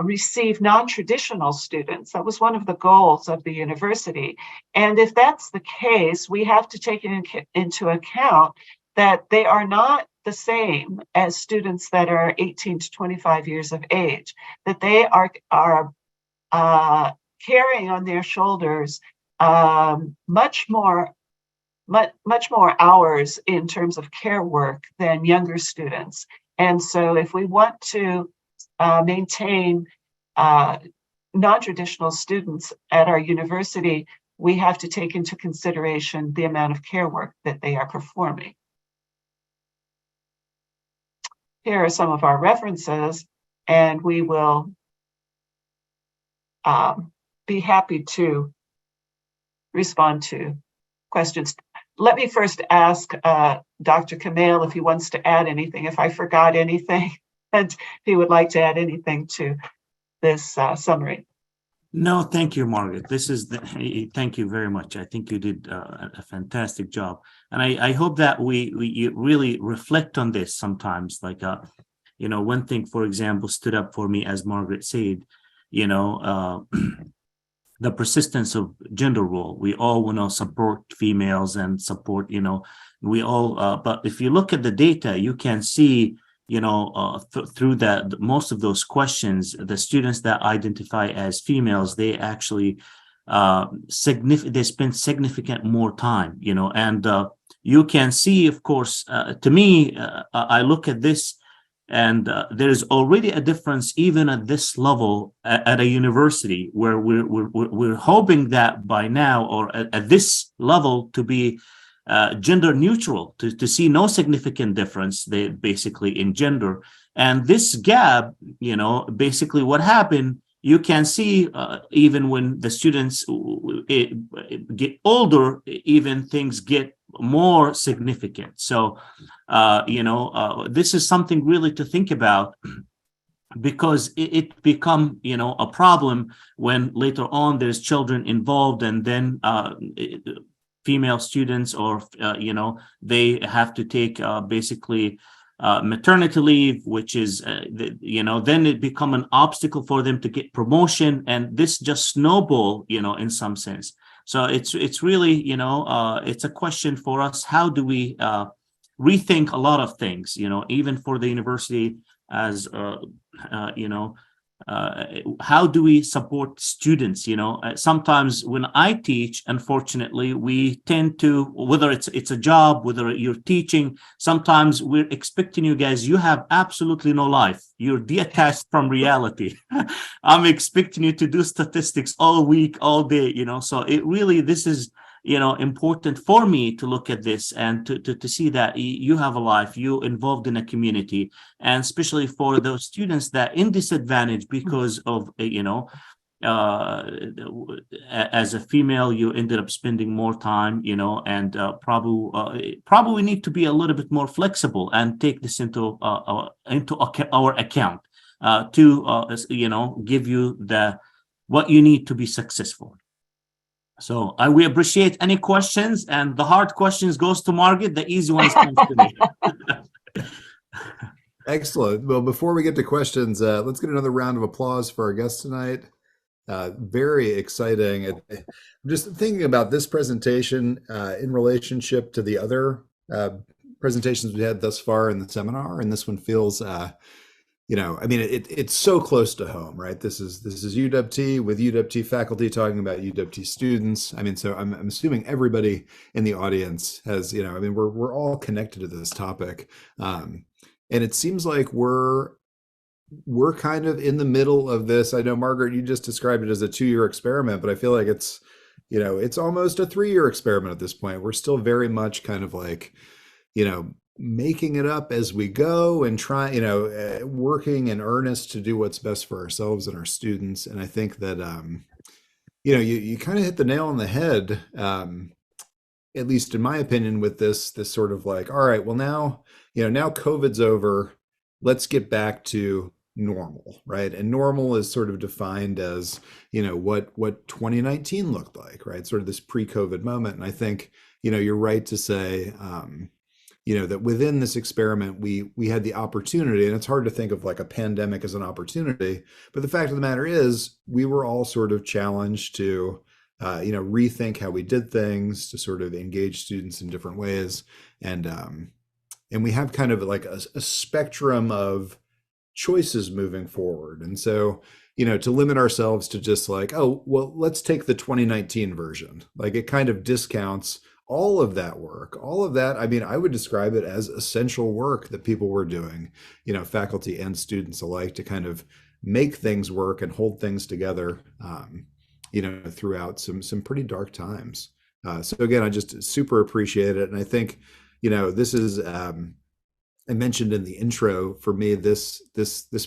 Speaker 2: receive non-traditional students. That was one of the goals of the university. And if that's the case, we have to take into account that they are not the same as students that are 18 to 25 years of age, that they are carrying on their shoulders much more hours in terms of care work than younger students. And so if we want to maintain non-traditional students at our university, we have to take into consideration the amount of care work that they are performing. Here are some of our references, and we will be happy to respond to questions. Let me first ask Dr. Kmail if he wants to add anything, if I forgot anything, and if he would like to add anything to this summary.
Speaker 3: No, thank you, Margaret. Thank you very much. I think you did a fantastic job. And I hope that we really reflect on this sometimes. Like, one thing, for example, stood up for me, as Margaret said, the persistence of gender role. We all want to support females and support, we all, but if you look at the data, you can see, through that, most of those questions, the students that identify as females, they actually they spend significant more time, and you can see, of course, to me, I look at this, and there is already a difference even at this level at a university, where we're hoping that by now, or at this level, to be gender neutral, to see no significant difference basically in gender. And this gap, basically what happened, you can see even when the students get older, even things get more significant. So, this is something really to think about, because it become, a problem when later on there's children involved, and then female students, or they have to take basically maternity leave, which is then it become an obstacle for them to get promotion, and this just snowball, in some sense. So it's really, it's a question for us. How do we rethink a lot of things, even for the university, as how do we support students? Sometimes when I teach, unfortunately, we tend to, whether it's a job, whether you're teaching, sometimes we're expecting you guys, you have absolutely no life. You're detached from reality. I'm expecting you to do statistics all week, all day, so it really, this is important for me to look at this and to see that you have a life, you involved in a community, and especially for those students that in disadvantage because of uh, as a female, you ended up spending more time, and probably need to be a little bit more flexible and take this into our account to give you what you need to be successful. So we appreciate any questions, and the hard questions goes to Margaret. The easy ones comes to me.
Speaker 1: Excellent. Well, before we get to questions, let's get another round of applause for our guest tonight. Very exciting. I'm just thinking about this presentation in relationship to the other presentations we had thus far in the seminar, and this one feels, it's so close to home, right? This is UW with UW faculty talking about UW students. I mean, so I'm assuming everybody in the audience has, we're all connected to this topic, and it seems like we're kind of in the middle of this. I know, Margaret, you just described it as a 2-year experiment, but I feel like it's almost a 3-year experiment at this point. We're still very much kind of like, making it up as we go and working in earnest to do what's best for ourselves and our students. And I think that, you kind of hit the nail on the head, at least in my opinion, with this sort of like, all right, well now COVID's over, let's get back to normal, right? And normal is sort of defined as, what 2019 looked like, right? Sort of this pre-COVID moment. And I think, you're right to say, that within this experiment, we had the opportunity, and it's hard to think of like a pandemic as an opportunity, but the fact of the matter is we were all sort of challenged to, rethink how we did things, to sort of engage students in different ways. And we have kind of like a spectrum of choices moving forward. And so, to limit ourselves to just like, oh, well, let's take the 2019 version. Like it kind of discounts all of that work, all of that. I mean, I would describe it as essential work that people were doing, faculty and students alike, to kind of make things work and hold things together, throughout some pretty dark times. So again, I just super appreciate it. And I think, this is, I mentioned in the intro, for me, this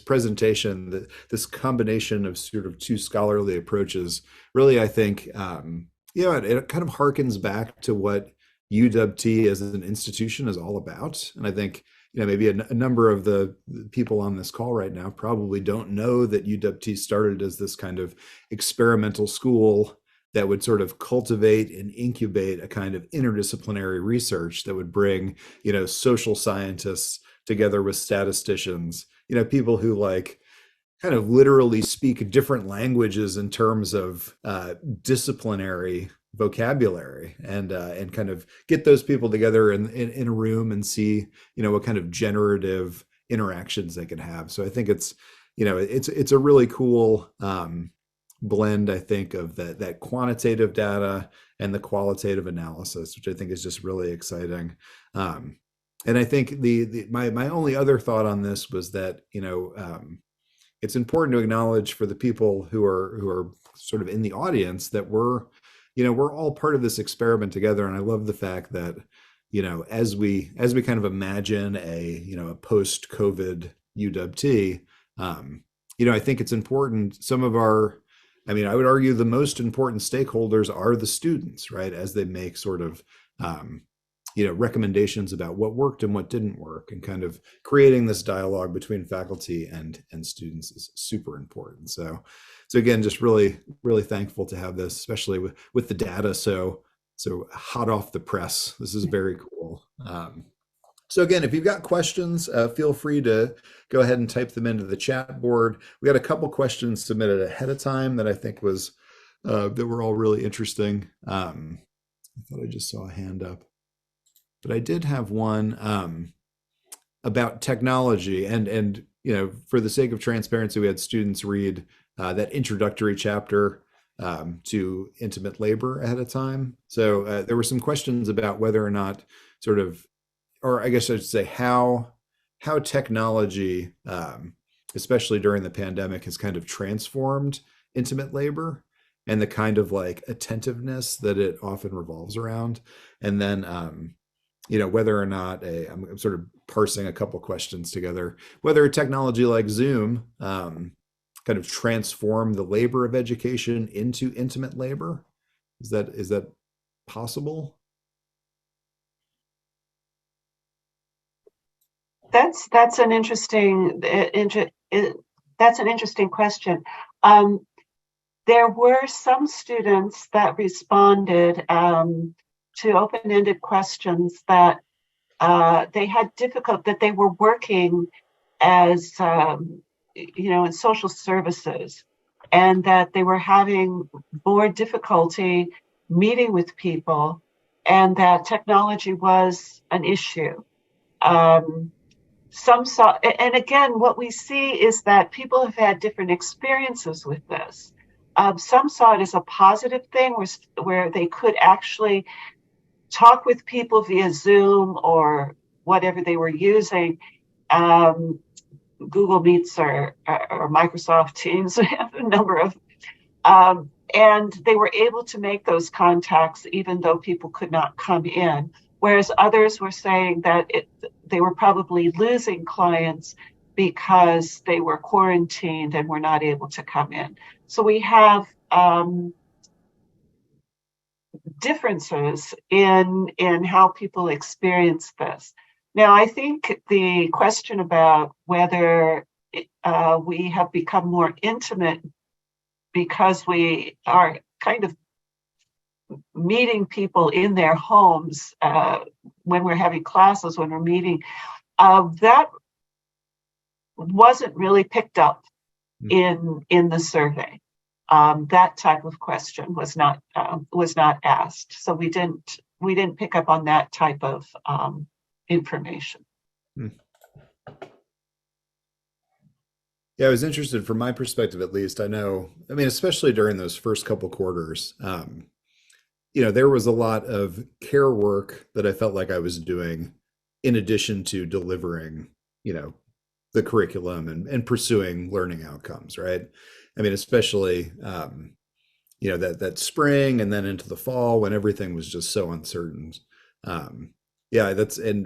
Speaker 1: presentation, this combination of sort of two scholarly approaches, really, I think, it kind of harkens back to what UW as an institution is all about. And I think, maybe a number of the people on this call right now probably don't know that UW started as this kind of experimental school that would sort of cultivate and incubate a kind of interdisciplinary research that would bring, social scientists together with statisticians, people who like kind of literally speak different languages in terms of disciplinary vocabulary, and kind of get those people together in a room and see, what kind of generative interactions they can have. So I think it's a really cool blend, I think, of that quantitative data and the qualitative analysis, which I think is just really exciting. And I think my only other thought on this was that, it's important to acknowledge for the people who are sort of in the audience that we're all part of this experiment together. And I love the fact that, as we kind of imagine a post-COVID UW, I think it's important. Some of I would argue the most important stakeholders are the students, right? As they make sort of, recommendations about what worked and what didn't work, and kind of creating this dialogue between faculty and students is super important. So again, just really, really thankful to have this, especially with the data so hot off the press. This is very cool. So again, if you've got questions, feel free to go ahead and type them into the chat board. We got a couple questions submitted ahead of time that I think was that were all really interesting. I thought I just saw a hand up, but I did have one about technology, and for the sake of transparency, we had students read that introductory chapter to intimate labor ahead of time. So there were some questions about whether or not or I guess I should say how technology, especially during the pandemic, has kind of transformed intimate labor. and the kind of like attentiveness that it often revolves around. And then, whether or not I'm sort of parsing a couple questions together, whether a technology like Zoom kind of transform the labor of education into intimate labor. Is that possible?
Speaker 2: That's an interesting that's an interesting question. There were some students that responded to open-ended questions that they had that they were working as in social services, and that they were having more difficulty meeting with people, and that technology was an issue. Some saw, and again, what we see is that people have had different experiences with this. Some saw it as a positive thing where they could actually talk with people via Zoom or whatever they were using, Google Meets or Microsoft Teams, a number of, and they were able to make those contacts even though people could not come in. Whereas others were saying that they were probably losing clients because they were quarantined and were not able to come in. So we have differences in how people experience this. Now, I think the question about whether we have become more intimate because we are kind of meeting people in their homes when we're having classes, when we're meeting, that wasn't really picked up in the survey. That type of question was not asked, so we didn't pick up on that type of information.
Speaker 1: Yeah, I was interested from my perspective, at least. I mean, especially during those first couple quarters, there was a lot of care work that I felt like I was doing in addition to delivering, the curriculum and pursuing learning outcomes, right? I mean, especially, that spring and then into the fall when everything was just so uncertain. And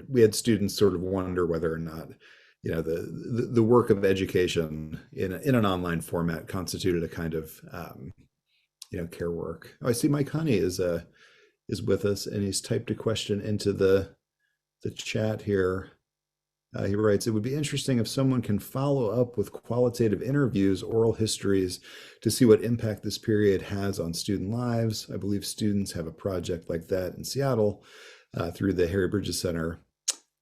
Speaker 1: we had students sort of wonder whether or not, the work of education in an online format constituted a kind of, care work. Oh, I see Mike Honey is with us, and he's typed a question into the chat here. He writes, "It would be interesting if someone can follow up with qualitative interviews, oral histories, to see what impact this period has on student lives. I believe students have a project like that in Seattle through the Harry Bridges Center.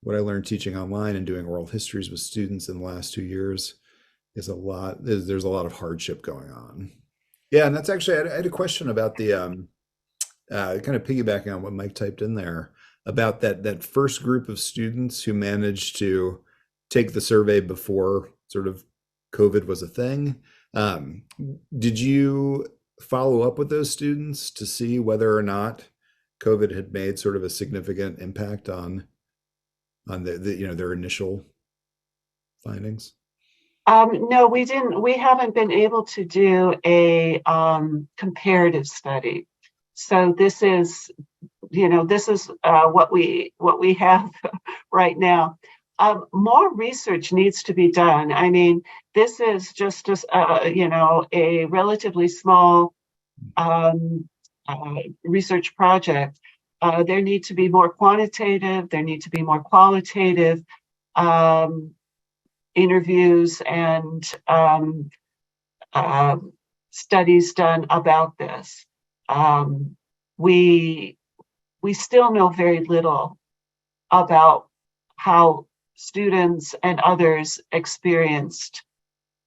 Speaker 1: What I learned teaching online and doing oral histories with students in the last 2 years is there's a lot of hardship going on." Yeah, and that's actually, I had a question about the kind of piggybacking on what Mike typed in there about that first group of students who managed to take the survey before sort of COVID was a thing. Did you follow up with those students to see whether or not COVID had made sort of a significant impact on their initial findings?
Speaker 2: No, we didn't. We haven't been able to do a comparative study. So this is what we have right now. More research needs to be done. I mean, this is just a relatively small research project. There need to be more quantitative. There need to be more qualitative interviews and studies done about this. We still know very little about how students and others experienced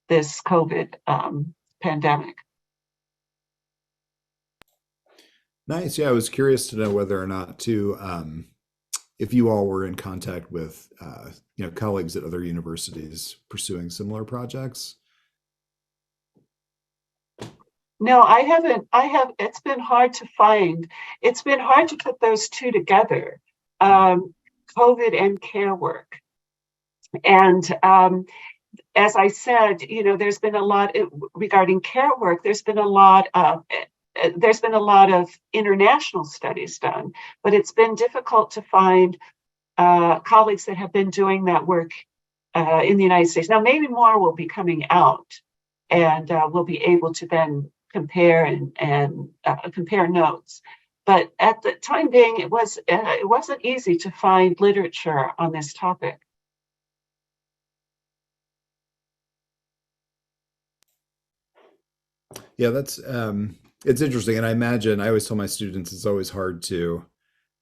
Speaker 2: this COVID pandemic.
Speaker 1: Nice. Yeah, I was curious to know whether or not too, if you all were in contact with colleagues at other universities pursuing similar projects.
Speaker 2: No, I haven't. It's been hard to find. It's been hard to put those two together, COVID and care work. And as I said, there's been a lot regarding care work. There's been a lot of there's been a lot of international studies done, but it's been difficult to find colleagues that have been doing that work in the United States. Now, maybe more will be coming out, and we'll be able to then compare and compare notes. But at the time being, it wasn't easy to find literature on this topic.
Speaker 1: Yeah, that's it's interesting, and I imagine I always tell my students it's always hard to,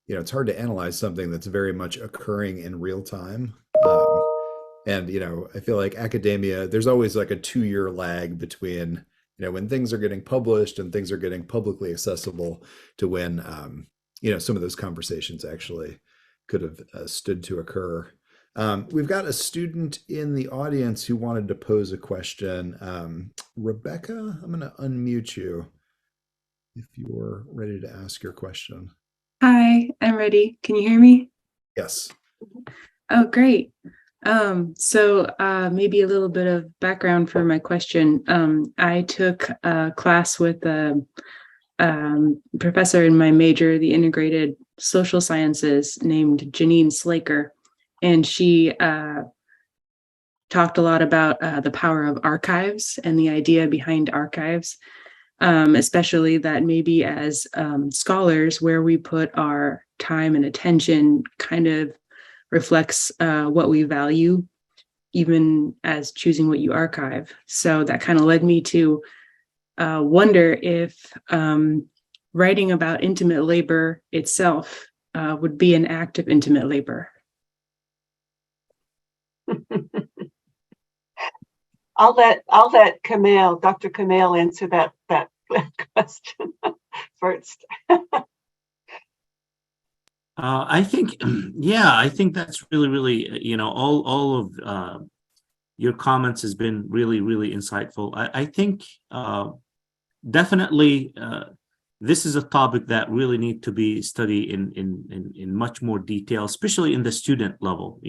Speaker 1: it's hard to analyze something that's very much occurring in real time. And I feel like academia, there's always like a 2-year lag between when things are getting published and things are getting publicly accessible to when some of those conversations actually could have stood to occur. We've got a student in the audience who wanted to pose a question. Rebecca, I'm going to unmute you if you're ready to ask your question.
Speaker 4: Hi, I'm ready. Can you hear me?
Speaker 1: Yes.
Speaker 4: Oh, great. Maybe a little bit of background for my question. I took a class with a professor in my major, the integrated social sciences, named Janine Slaker, and she talked a lot about the power of archives and the idea behind archives, especially that maybe as scholars, where we put our time and attention kind of reflects what we value, even as choosing what you archive. So that kind of led me to wonder if writing about intimate labor itself would be an act of intimate labor.
Speaker 2: I'll let Dr. Kmail answer that question first.
Speaker 3: I think, I think that's really, all of your comments has been really, really insightful. I think definitely this is a topic that really need to be studied in much more detail, especially in the student level,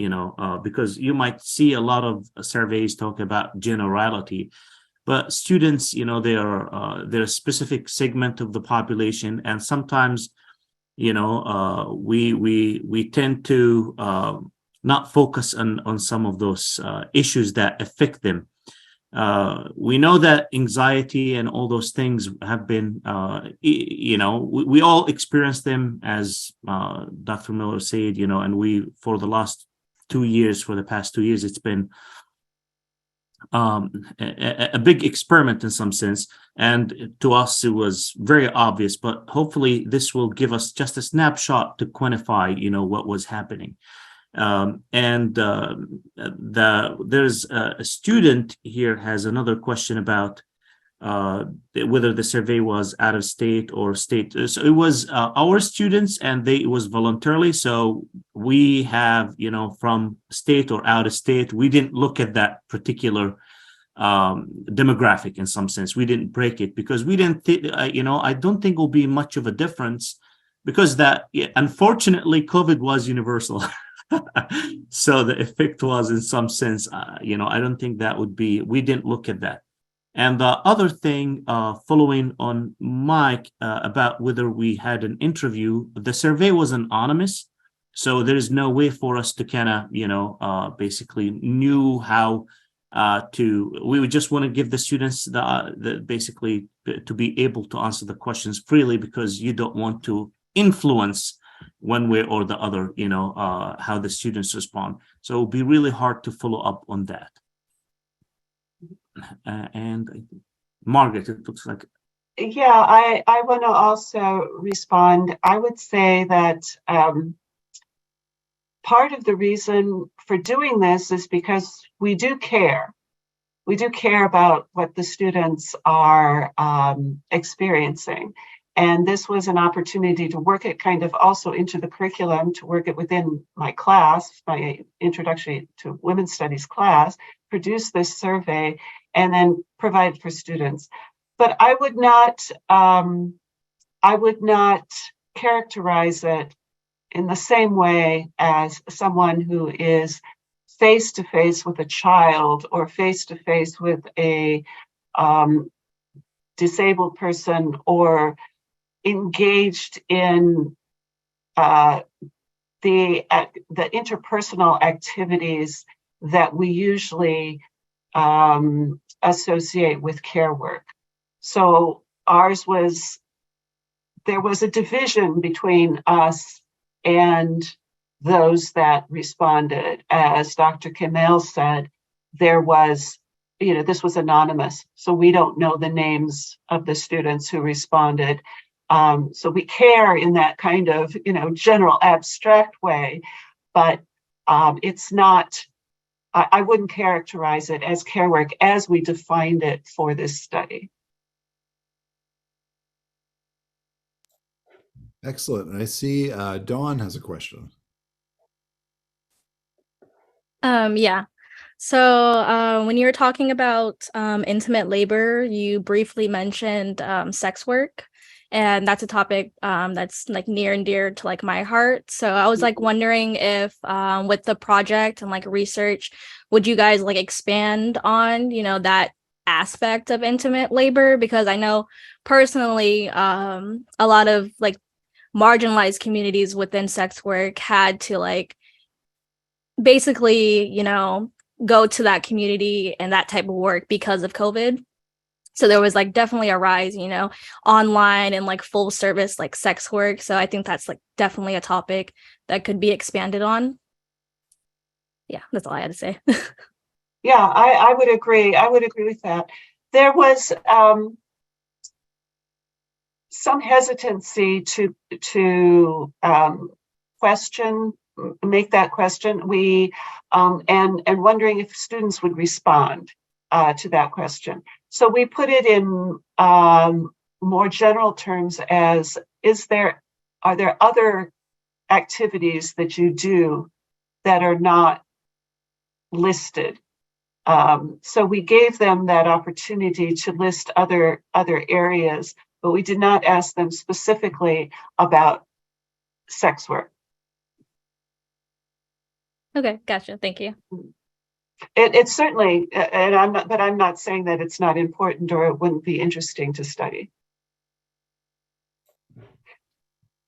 Speaker 3: because you might see a lot of surveys talk about generality, but students, they're a specific segment of the population, and sometimes we tend to not focus on some of those issues that affect them. We know that anxiety and all those things have been, we all experience them, as Dr. Miller said, and for the past 2 years, it's been a big experiment in some sense, and to us it was very obvious, but hopefully this will give us just a snapshot to quantify what was happening. There's a student here has another question about whether the survey was out of state or state. So it was our students, and it was voluntarily. So we have, from state or out of state, we didn't look at that particular demographic in some sense. We didn't break it because we didn't think, I don't think will be much of a difference, because unfortunately, COVID was universal. So the effect was, in some sense, I don't think that would be, we didn't look at that. And the other thing, following on Mike, about whether we had an interview, the survey was anonymous. So there is no way for us to kind of, basically knew how we would just want to give the students basically to be able to answer the questions freely, because you don't want to influence one way or the other, how the students respond. So it will be really hard to follow up on that. And Margaret, it looks like.
Speaker 2: Yeah, I want to also respond. I would say that part of the reason for doing this is because we do care. We do care about what the students are experiencing. And this was an opportunity to work it kind of also into the curriculum, to work it within my class, my Introduction to Women's Studies class, produce this survey, and then provide for students. But I would not characterize it in the same way as someone who is face-to-face with a child, or face-to-face with a disabled person or engaged in the interpersonal activities that we usually associate with care work. So there was a division between us and those that responded. As Dr. Kmail said, there was, this was anonymous, so we don't know the names of the students who responded. So we care in that kind of, general abstract way, but it's not, I wouldn't characterize it as care work as we defined it for this study.
Speaker 1: Excellent. And I see Dawn has a question.
Speaker 5: Yeah. So when you were talking about intimate labor, you briefly mentioned sex work, and that's a topic that's like near and dear to like my heart. So I was like wondering if with the project and like research, would you guys like expand on, that aspect of intimate labor? Because I know personally a lot of like marginalized communities within sex work had to like basically, go to that community and that type of work because of COVID. So there was like definitely a rise, online and like full service like sex work. So I think that's like definitely a topic that could be expanded on. Yeah, that's all I had to say.
Speaker 2: Yeah, I would agree. I would agree with that. There was some hesitancy to make that question. We and wondering if students would respond to that question. So we put it in more general terms as, are there other activities that you do that are not listed? So we gave them that opportunity to list other areas, but we did not ask them specifically about sex work.
Speaker 5: Okay, gotcha. Thank you.
Speaker 2: It's certainly, and I'm not saying that it's not important or it wouldn't be interesting to study.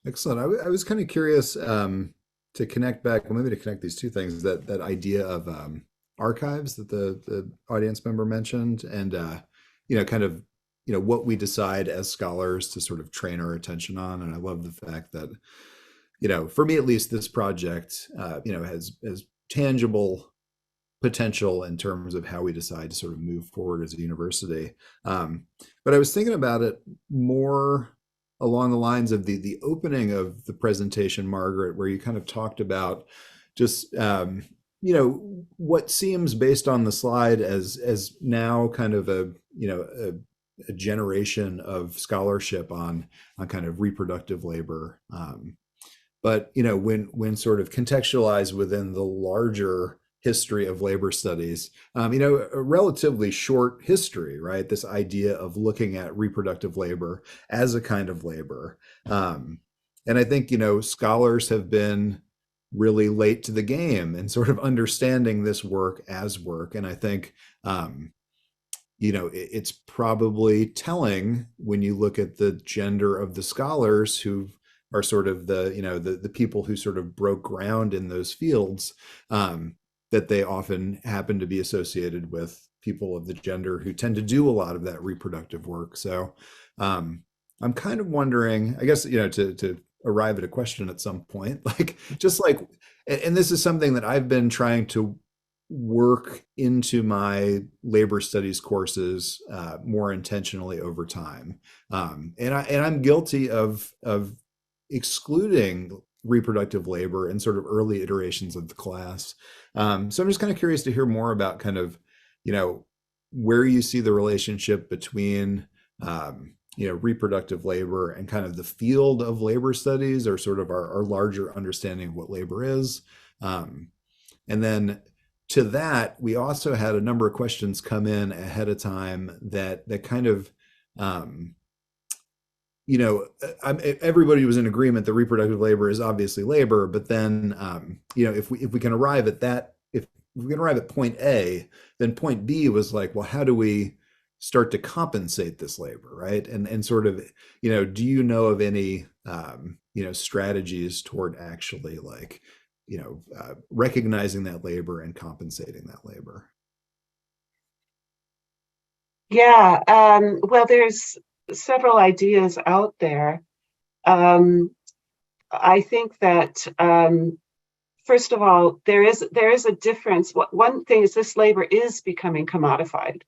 Speaker 1: Excellent. I was kind of curious to connect back, maybe to connect these two things, that idea of archives that the audience member mentioned, and kind of what we decide as scholars to sort of train our attention on. And I love the fact that for me at least, this project has tangible potential in terms of how we decide to sort of move forward as a university. But I was thinking about it more along the lines of the opening of the presentation, Margaret, where you kind of talked about just what seems, based on the slide, as now kind of a generation of scholarship on kind of reproductive labor. But when sort of contextualized within the larger history of labor studies, a relatively short history, right? This idea of looking at reproductive labor as a kind of labor. And I think, scholars have been really late to the game in sort of understanding this work as work. And I think, it's probably telling when you look at the gender of the scholars who are sort of the people who sort of broke ground in those fields, that they often happen to be associated with people of the gender who tend to do a lot of that reproductive work. So I'm kind of wondering, I guess, to arrive at a question at some point, and this is something that I've been trying to work into my labor studies courses more intentionally over time. And I'm guilty of excluding reproductive labor in sort of early iterations of the class. So I'm just kind of curious to hear more about kind of, where you see the relationship between, reproductive labor and kind of the field of labor studies, or sort of our larger understanding of what labor is. And then to that, we also had a number of questions come in ahead of time that kind of, everybody was in agreement that reproductive labor is obviously labor, but then, if we can arrive at that, if we can arrive at point A, then point B was like, well, how do we start to compensate this labor, right? And sort of, do you know of any, strategies toward actually like, recognizing that labor and compensating that labor?
Speaker 2: Yeah, well, there's several ideas out there. I think that first of all, there is a difference. One thing is this labor is becoming commodified.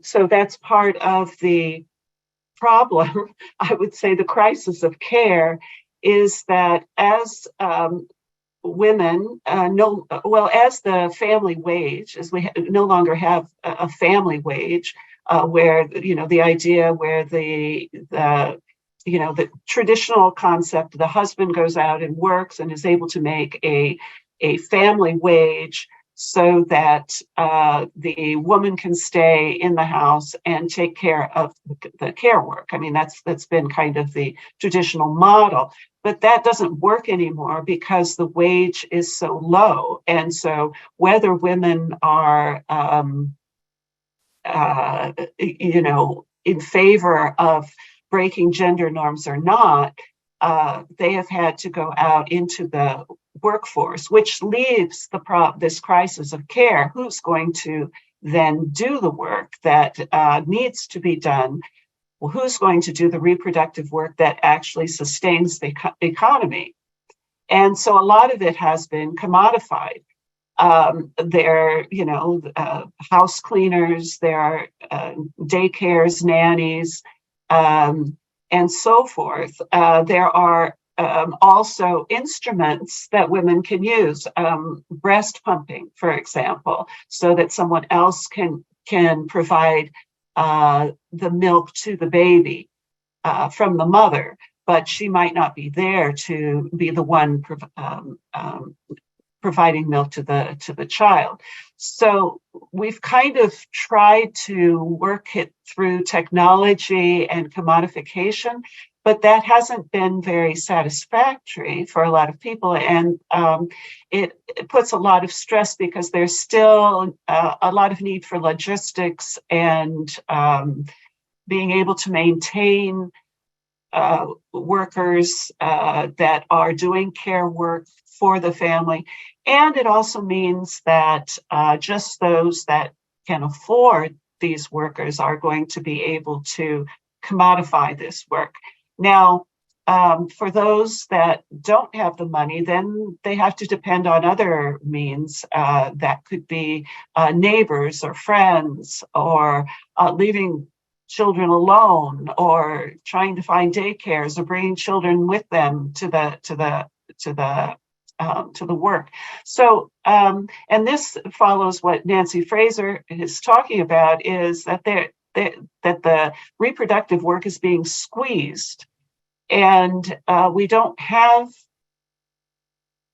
Speaker 2: So that's part of the problem. I would say the crisis of care is that as women as the family wage, as we no longer have a family wage, where the idea where the traditional concept, the husband goes out and works and is able to make a family wage so that the woman can stay in the house and take care of the care work. I mean, that's been kind of the traditional model, but that doesn't work anymore because the wage is so low. And so whether women are, in favor of breaking gender norms or not, they have had to go out into the workforce, which leaves this crisis of care. Who's going to then do the work that needs to be done? Well, who's going to do the reproductive work that actually sustains the economy? And so a lot of it has been commodified. There are, house cleaners, there are daycares, nannies, and so forth. There are also instruments that women can use, breast pumping, for example, so that someone else can provide the milk to the baby from the mother, but she might not be there to be the one providing milk to the child. So we've kind of tried to work it through technology and commodification, but that hasn't been very satisfactory for a lot of people. And it puts a lot of stress because there's still a lot of need for logistics and being able to maintain workers that are doing care work for the family. And it also means that just those that can afford these workers are going to be able to commodify this work. Now, for those that don't have the money, then they have to depend on other means that could be neighbors or friends, or leaving children alone, or trying to find daycares, or bringing children with them to the work. So, and this follows what Nancy Fraser is talking about, is that that the reproductive work is being squeezed, and we don't have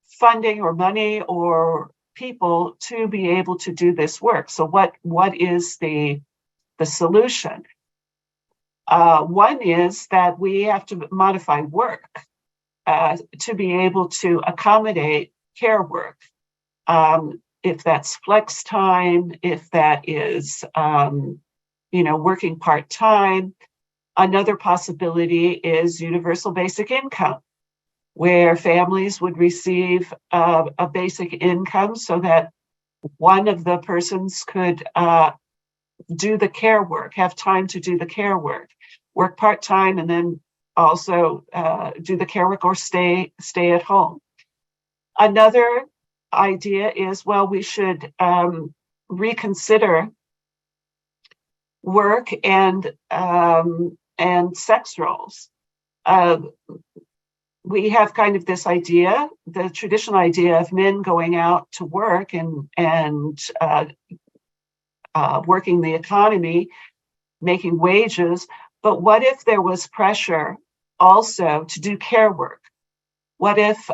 Speaker 2: funding or money or people to be able to do this work. So what is the solution? One is that we have to modify work to be able to accommodate care work. If that's flex time, if that is working part-time. Another possibility is universal basic income, where families would receive a basic income so that one of the persons could do the care work, have time to do the care work part-time, and then also do the care work or stay at home. Another idea is, well, we should reconsider work and sex roles. We have kind of this idea, the traditional idea of men going out to work and working the economy, making wages. But what if there was pressure also to do care work? What if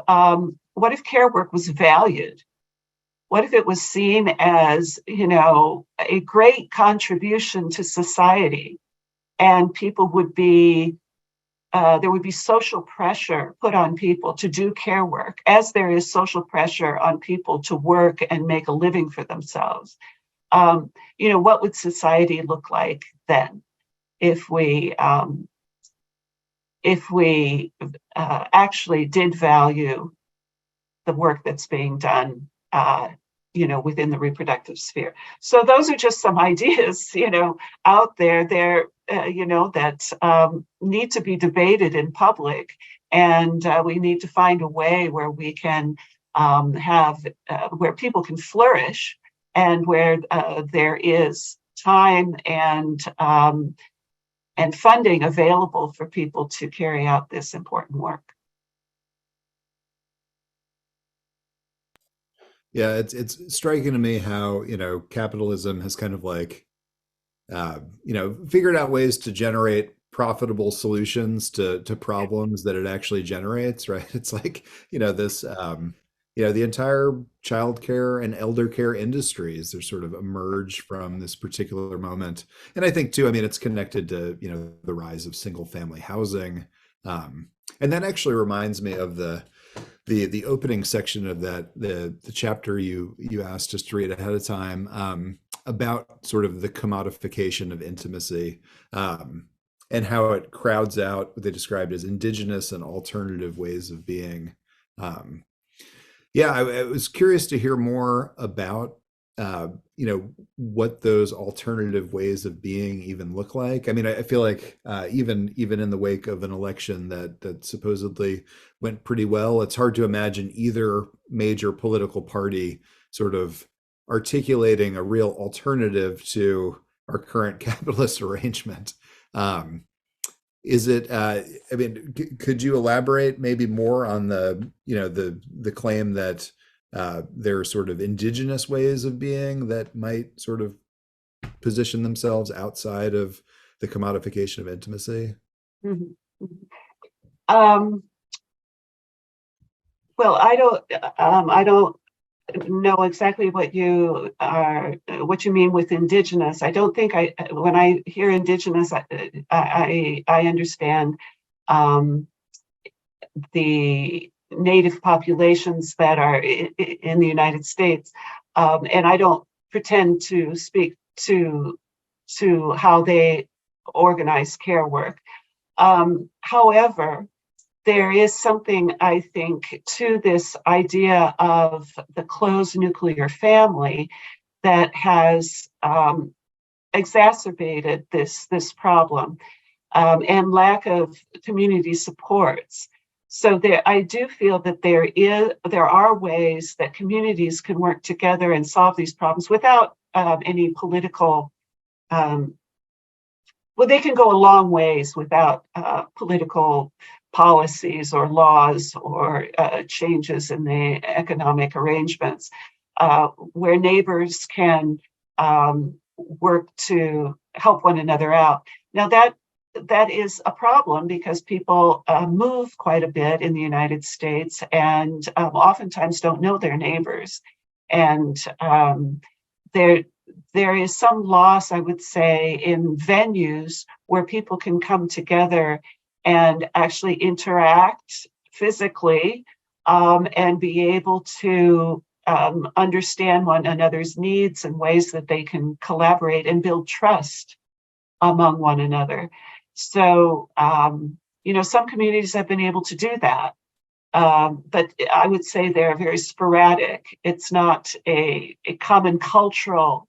Speaker 2: care work was valued? What if it was seen as, a great contribution to society, and people would be, there would be social pressure put on people to do care work, as there is social pressure on people to work and make a living for themselves. what would society look like then if we actually did value the work that's being done, within the reproductive sphere. So those are just some ideas, out there that need to be debated in public, and we need to find a way where we can have where people can flourish, and where there is time and funding available for people to carry out this important work.
Speaker 1: Yeah, it's striking to me how, capitalism has kind of like, figured out ways to generate profitable solutions to problems that it actually generates, right? It's like, this, the entire childcare and elder care industries are sort of emerged from this particular moment. And I think too, it's connected to, the rise of single family housing. And that actually reminds me of the opening section of the chapter you asked us to read ahead of time, about sort of the commodification of intimacy, and how it crowds out what they described as indigenous and alternative ways of being. I was curious to hear more about what those alternative ways of being even look like. I feel like even in the wake of an election that supposedly went pretty well, it's hard to imagine either major political party sort of articulating a real alternative to our current capitalist arrangement. Is it? Could you elaborate maybe more on the claim that there are sort of indigenous ways of being that might sort of position themselves outside of the commodification of intimacy?
Speaker 2: Mhm. Well, I don't know exactly what you mean with indigenous. I don't think when I hear indigenous, I understand the native populations that are in the United States, and I don't pretend to speak to how they organize care work. However, there is something, I think, to this idea of the closed nuclear family that has exacerbated this problem, and lack of community supports. So I do feel that there are ways that communities can work together and solve these problems without any political. They can go a long ways without political policies or laws or changes in the economic arrangements, where neighbors can work to help one another out. Now that is a problem because people move quite a bit in the United States, and oftentimes don't know their neighbors. And there is some loss, I would say, in venues where people can come together and actually interact physically, and be able to understand one another's needs and ways that they can collaborate and build trust among one another. So, some communities have been able to do that, but I would say they're very sporadic. It's not a common cultural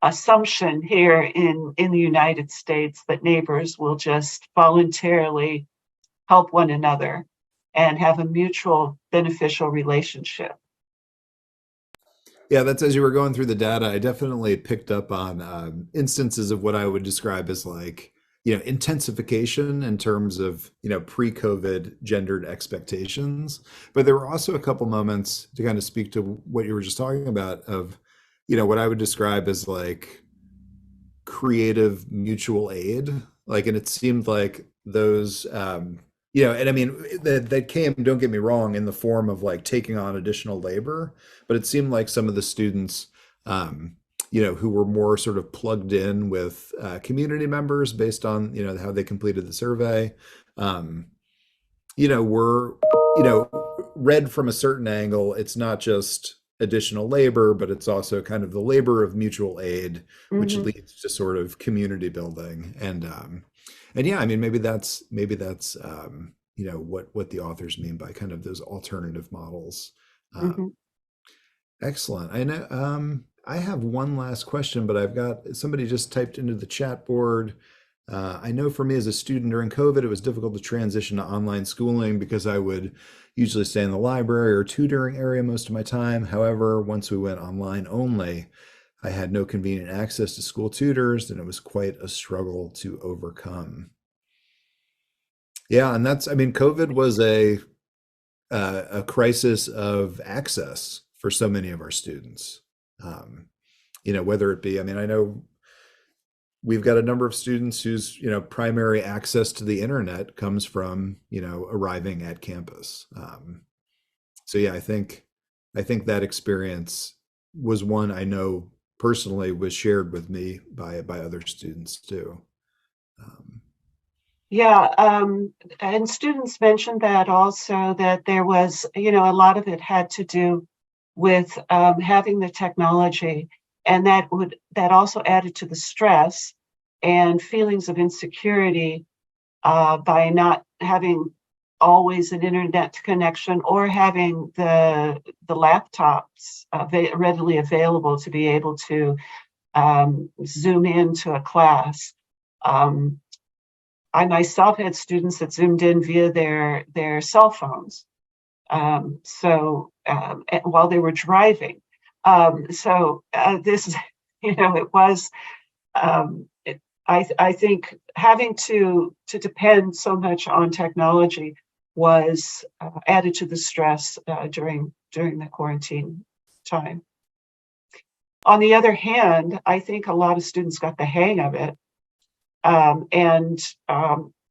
Speaker 2: assumption here in the United States that neighbors will just voluntarily help one another and have a mutual beneficial relationship.
Speaker 1: Yeah, that's as you were going through the data, I definitely picked up on instances of what I would describe as like, intensification in terms of, pre-COVID gendered expectations. But there were also a couple moments to kind of speak to what you were just talking about of, what I would describe as like creative mutual aid. Like, and it seemed like those, and that came, don't get me wrong, in the form of like taking on additional labor, but it seemed like some of the students, who were more sort of plugged in with community members based on, how they completed the survey, were, read from a certain angle. It's not just, additional labor, but it's also kind of the labor of mutual aid, which
Speaker 2: Mhm.
Speaker 1: leads to sort of community building. And yeah, I mean, you know, what the authors mean by kind of those alternative models. Um,
Speaker 2: Mhm.
Speaker 1: Excellent. I know, I have one last question, but I've got somebody just typed into the chat board. I know for me as a student during COVID, it was difficult to transition to online schooling because I would usually stay in the library or tutoring area most of my time. However, once we went online only, I had no convenient access to school tutors, and it was quite a struggle to overcome. Yeah, and that's, I mean, COVID was a crisis of access for so many of our students. Um, you know, whether it be, I mean, I know we've got a number of students whose, you know, primary access to the internet comes from, you know, arriving at campus. So yeah, I think that experience was one I know personally was shared with me by other students too. Um,
Speaker 2: Yeah, and students mentioned that also, that there was, you know, a lot of it had to do with having the technology, and that also added to the stress and feelings of insecurity by not having always an internet connection, or having the laptops readily available to be able to zoom into a class. Um, I myself had students that zoomed in via their cell phones, while they were driving. This, you know, it was. I think having to depend so much on technology was added to the stress during the quarantine time. On the other hand, I think a lot of students got the hang of it, and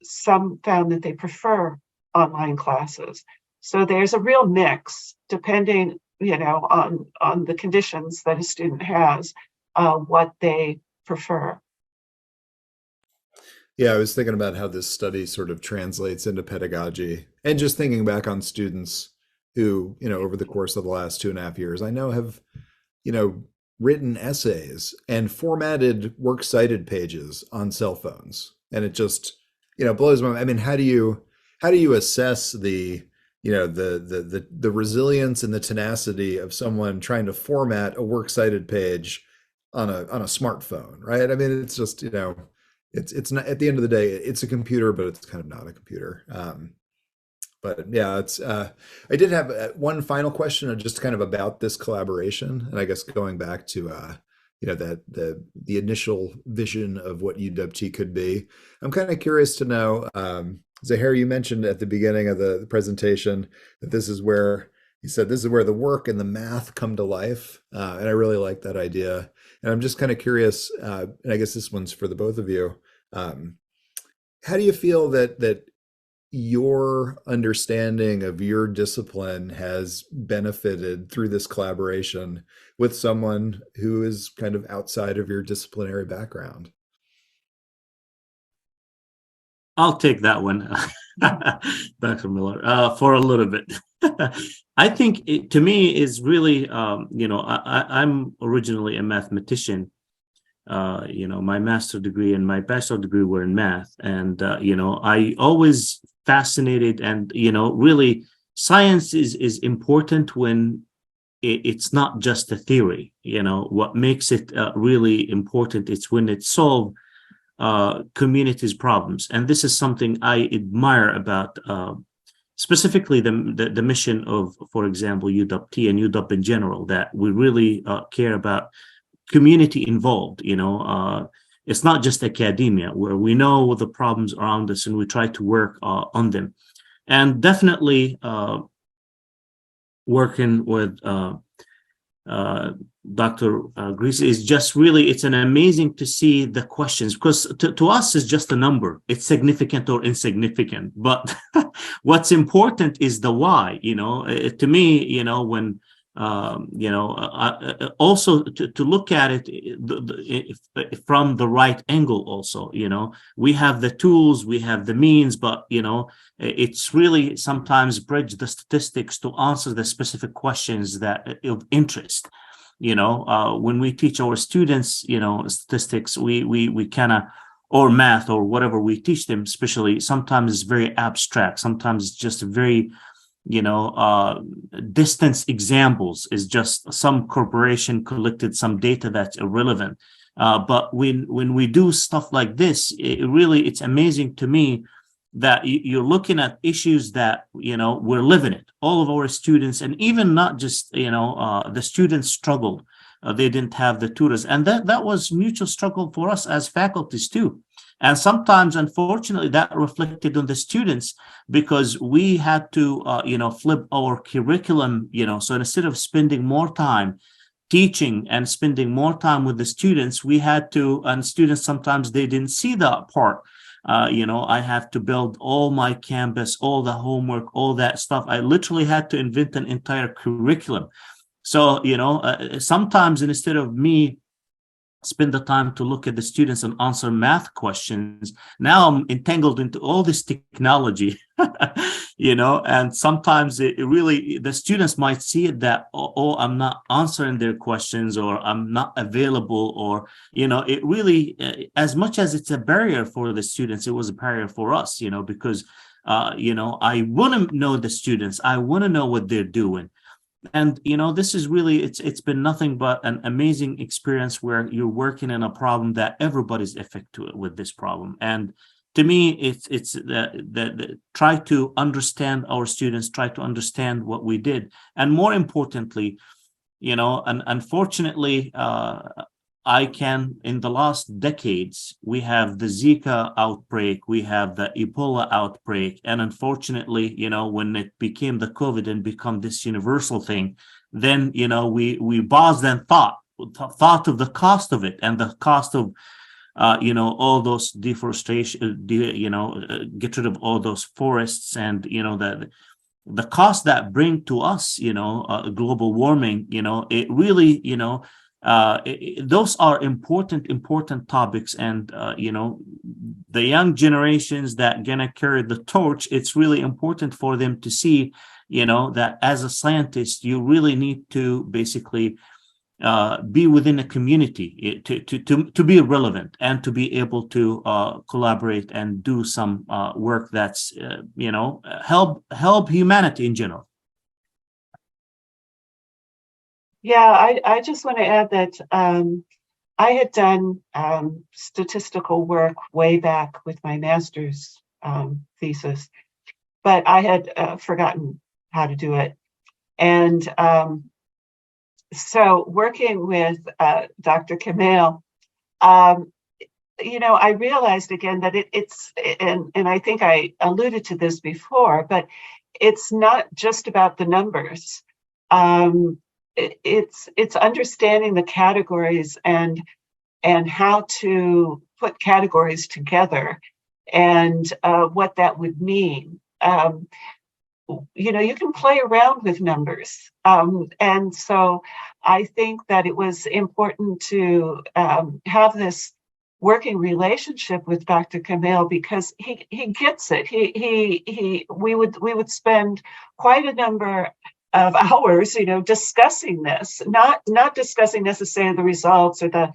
Speaker 2: some found that they prefer online classes. So there's a real mix, depending, you know, on the conditions that a student has, what they prefer.
Speaker 1: Yeah, I was thinking about how this study sort of translates into pedagogy, and just thinking back on students who, you know, over the course of the last 2.5 years, I know have, you know, written essays and formatted works cited pages on cell phones. And it just, you know, blows my mind. I mean, how do you assess the, you know, the resilience and the tenacity of someone trying to format a works cited page on a smartphone, right? I mean, it's just, you know, it's not, at the end of the day, it's a computer, but it's kind of not a computer. But yeah, it's I did have one final question just kind of about this collaboration, and I guess going back to you know, that the initial vision of what UWT could be. I'm kind of curious to know, Zahir, you mentioned at the beginning of the presentation that this is where you said this is where the work and the math come to life, and I really like that idea. And I'm just kind of curious, and I guess this one's for the both of you. Um, how do you feel that your understanding of your discipline has benefited through this collaboration with someone who is kind of outside of your disciplinary background?
Speaker 3: I'll take that one, Dr. Miller, for a little bit. I think it, to me, is really, you know, I'm originally a mathematician. You know, my master's degree and my bachelor degree were in math, and you know, I always fascinated, and you know, really, science is important when it's not just a theory. You know, what makes it really important is when it solves communities' problems, and this is something I admire about. Specifically, the mission of, for example, UWT and UW in general, that we really care about community involved. You know, it's not just academia, where we know the problems around us and we try to work on them. And definitely working with Dr. Griesse is just really, it's an amazing to see the questions, because to us it's just a number. It's significant or insignificant, but what's important is the why. You know, to me, you know, when Also to look at it from the right angle also, we have the tools, we have the means, but, it's really sometimes bridge the statistics to answer the specific questions that of interest. When we teach our students, statistics, we kind of, or math or whatever we teach them, especially sometimes it's very abstract, sometimes it's just very distance examples, is just some corporation collected some data that's irrelevant. But when we do stuff like this, it's amazing to me that you're looking at issues that, we're living it. All of our students, and even not just, the students struggled. They didn't have the tutors. And that was mutual struggle for us as faculties too. And sometimes, unfortunately, that reflected on the students because we had to, flip our curriculum, so instead of spending more time teaching and spending more time with the students, we had to, and students sometimes they didn't see that part. I have to build all my campus, all the homework, all that stuff. I literally had to invent an entire curriculum. So, sometimes instead of me spend the time to look at the students and answer math questions, now I'm entangled into all this technology, and sometimes it really, the students might see it that, oh, I'm not answering their questions, or I'm not available, or, it really, as much as it's a barrier for the students, it was a barrier for us, because, I want to know the students, I want to know what they're doing. And this is really, it's been nothing but an amazing experience where you're working in a problem that everybody's affected with this problem. And to me, it's the try to understand our students, try to understand what we did, and more importantly, and unfortunately, in the last decades, we have the Zika outbreak, we have the Ebola outbreak, and unfortunately, when it became the COVID and become this universal thing, then, we paused and thought of the cost of it and the cost of, all those deforestation, get rid of all those forests, and, the cost that bring to us, global warming, it really, those are important topics, and the young generations that gonna carry the torch, it's really important for them to see that as a scientist you really need to basically be within a community to be relevant and to be able to collaborate and do some work that's help humanity in general.
Speaker 2: Yeah, I just want to add that I had done statistical work way back with my master's thesis, but I had forgotten how to do it. And so working with Dr. Kmail, I realized again that it's, and I think I alluded to this before, but it's not just about the numbers. It's understanding the categories and how to put categories together, and what that would mean. You can play around with numbers, and so I think that it was important to have this working relationship with Dr. Kmail, because he gets it. We would spend quite a number of hours, discussing this, not discussing necessarily the results or the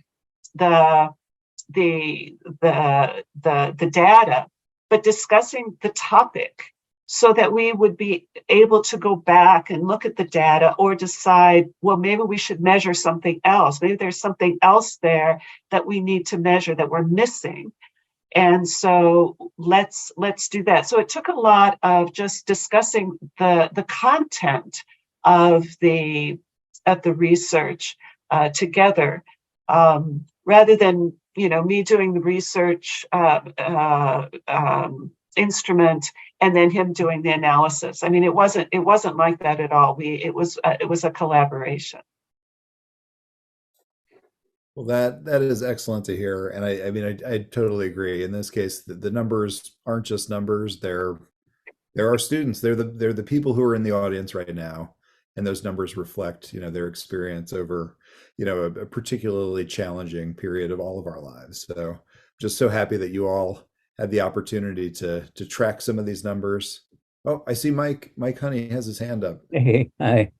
Speaker 2: data, but discussing the topic, so that we would be able to go back and look at the data or decide, well, maybe we should measure something else. Maybe there's something else there that we need to measure that we're missing. And so let's do that. So it took a lot of just discussing the content of the research together, rather than me doing the research instrument and then him doing the analysis. I mean, it wasn't like that at all. It was a collaboration.
Speaker 1: Well, that is excellent to hear, and I mean I totally agree. In this case, the numbers aren't just numbers; they're our students. They're the people who are in the audience right now, and those numbers reflect, their experience over, a particularly challenging period of all of our lives. So just so happy that you all had the opportunity to track some of these numbers. Oh, I see Mike Honey has his hand up.
Speaker 6: Hey, hi.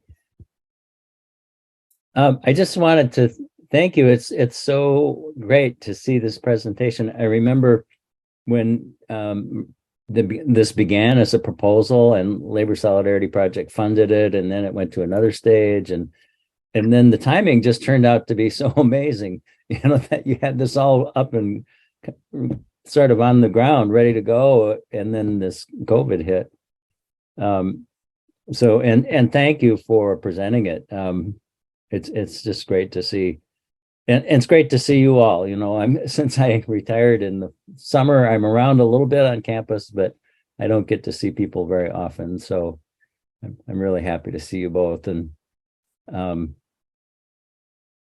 Speaker 6: I just wanted to thank you. It's so great to see this presentation. I remember when this began as a proposal and Labor Solidarity Project funded it, and then it went to another stage, and then the timing just turned out to be so amazing, that you had this all up and sort of on the ground, ready to go, and then this COVID hit. So thank you for presenting it. It's just great to see. And it's great to see you all. Since I retired in the summer, I'm around a little bit on campus, but I don't get to see people very often. So I'm really happy to see you both. And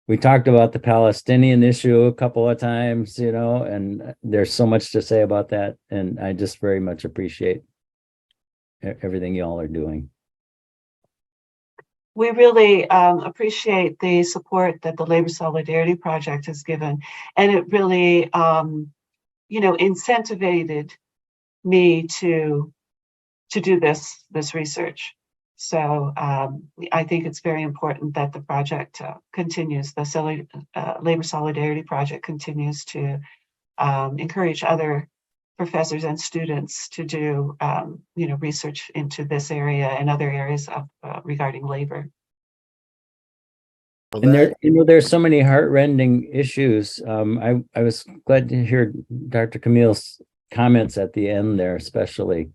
Speaker 6: we talked about the Palestinian issue a couple of times, and there's so much to say about that. And I just very much appreciate everything you all are doing.
Speaker 2: We really appreciate the support that the Labor Solidarity Project has given, and it really, incentivized me to do this research. So I think it's very important that the project continues. The Labor Solidarity Project continues to encourage other professors and students to do, research into this area and other areas of regarding labor.
Speaker 1: Well,
Speaker 6: And there's so many heartrending issues. I was glad to hear Dr. Kmail's comments at the end there, especially.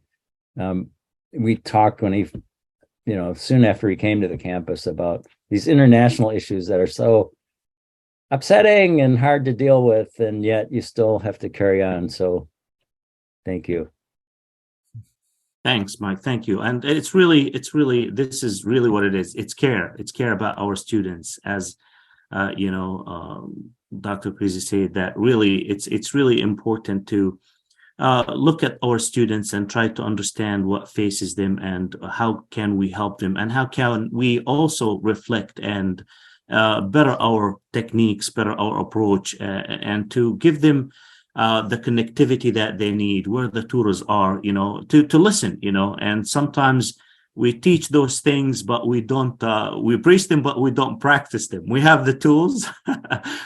Speaker 6: We talked when he, soon after he came to the campus about these international issues that are so upsetting and hard to deal with, and yet you still have to carry on. So thank you.
Speaker 3: Thanks, Mike. Thank you. And this is really what it is. It's care. It's care about our students. As Dr. Griesse said, that really it's really important to look at our students and try to understand what faces them and how can we help them, and how can we also reflect and better our techniques, better our approach, and to give them the connectivity that they need, where the tutors are, to listen, and sometimes we teach those things, but we don't, we preach them, but we don't practice them. We have the tools,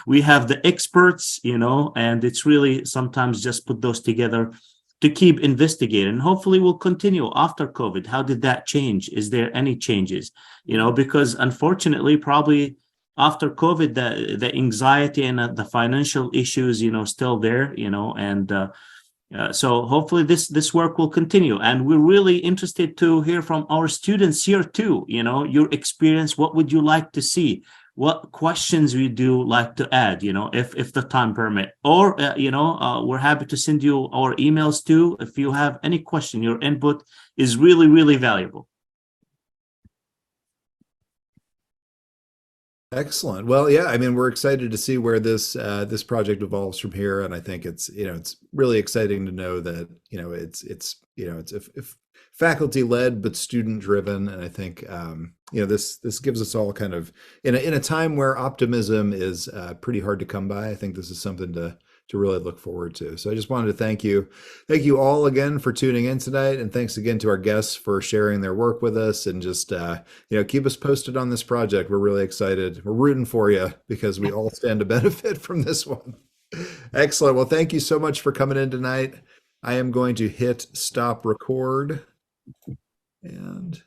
Speaker 3: we have the experts, and it's really sometimes just put those together to keep investigating. Hopefully we'll continue after COVID. How did that change? Is there any changes? Because unfortunately, probably after COVID, the anxiety and the financial issues, still there, and so hopefully this work will continue. And we're really interested to hear from our students here too, your experience. What would you like to see? What questions would you like to add, if the time permit, or, we're happy to send you our emails too. If you have any question, your input is really, really valuable.
Speaker 1: Excellent. Well, yeah, we're excited to see where this project evolves from here, and I think it's really exciting to know that it's faculty led but student driven, and I think this gives us all kind of in a time where optimism is pretty hard to come by. I think this is something to really look forward to. So I just wanted to thank you all again for tuning in tonight, and thanks again to our guests for sharing their work with us, and just keep us posted on this project. We're really excited. We're rooting for you because we all stand to benefit from this one. Excellent. Well, thank you so much for coming in tonight. I am going to hit stop record, and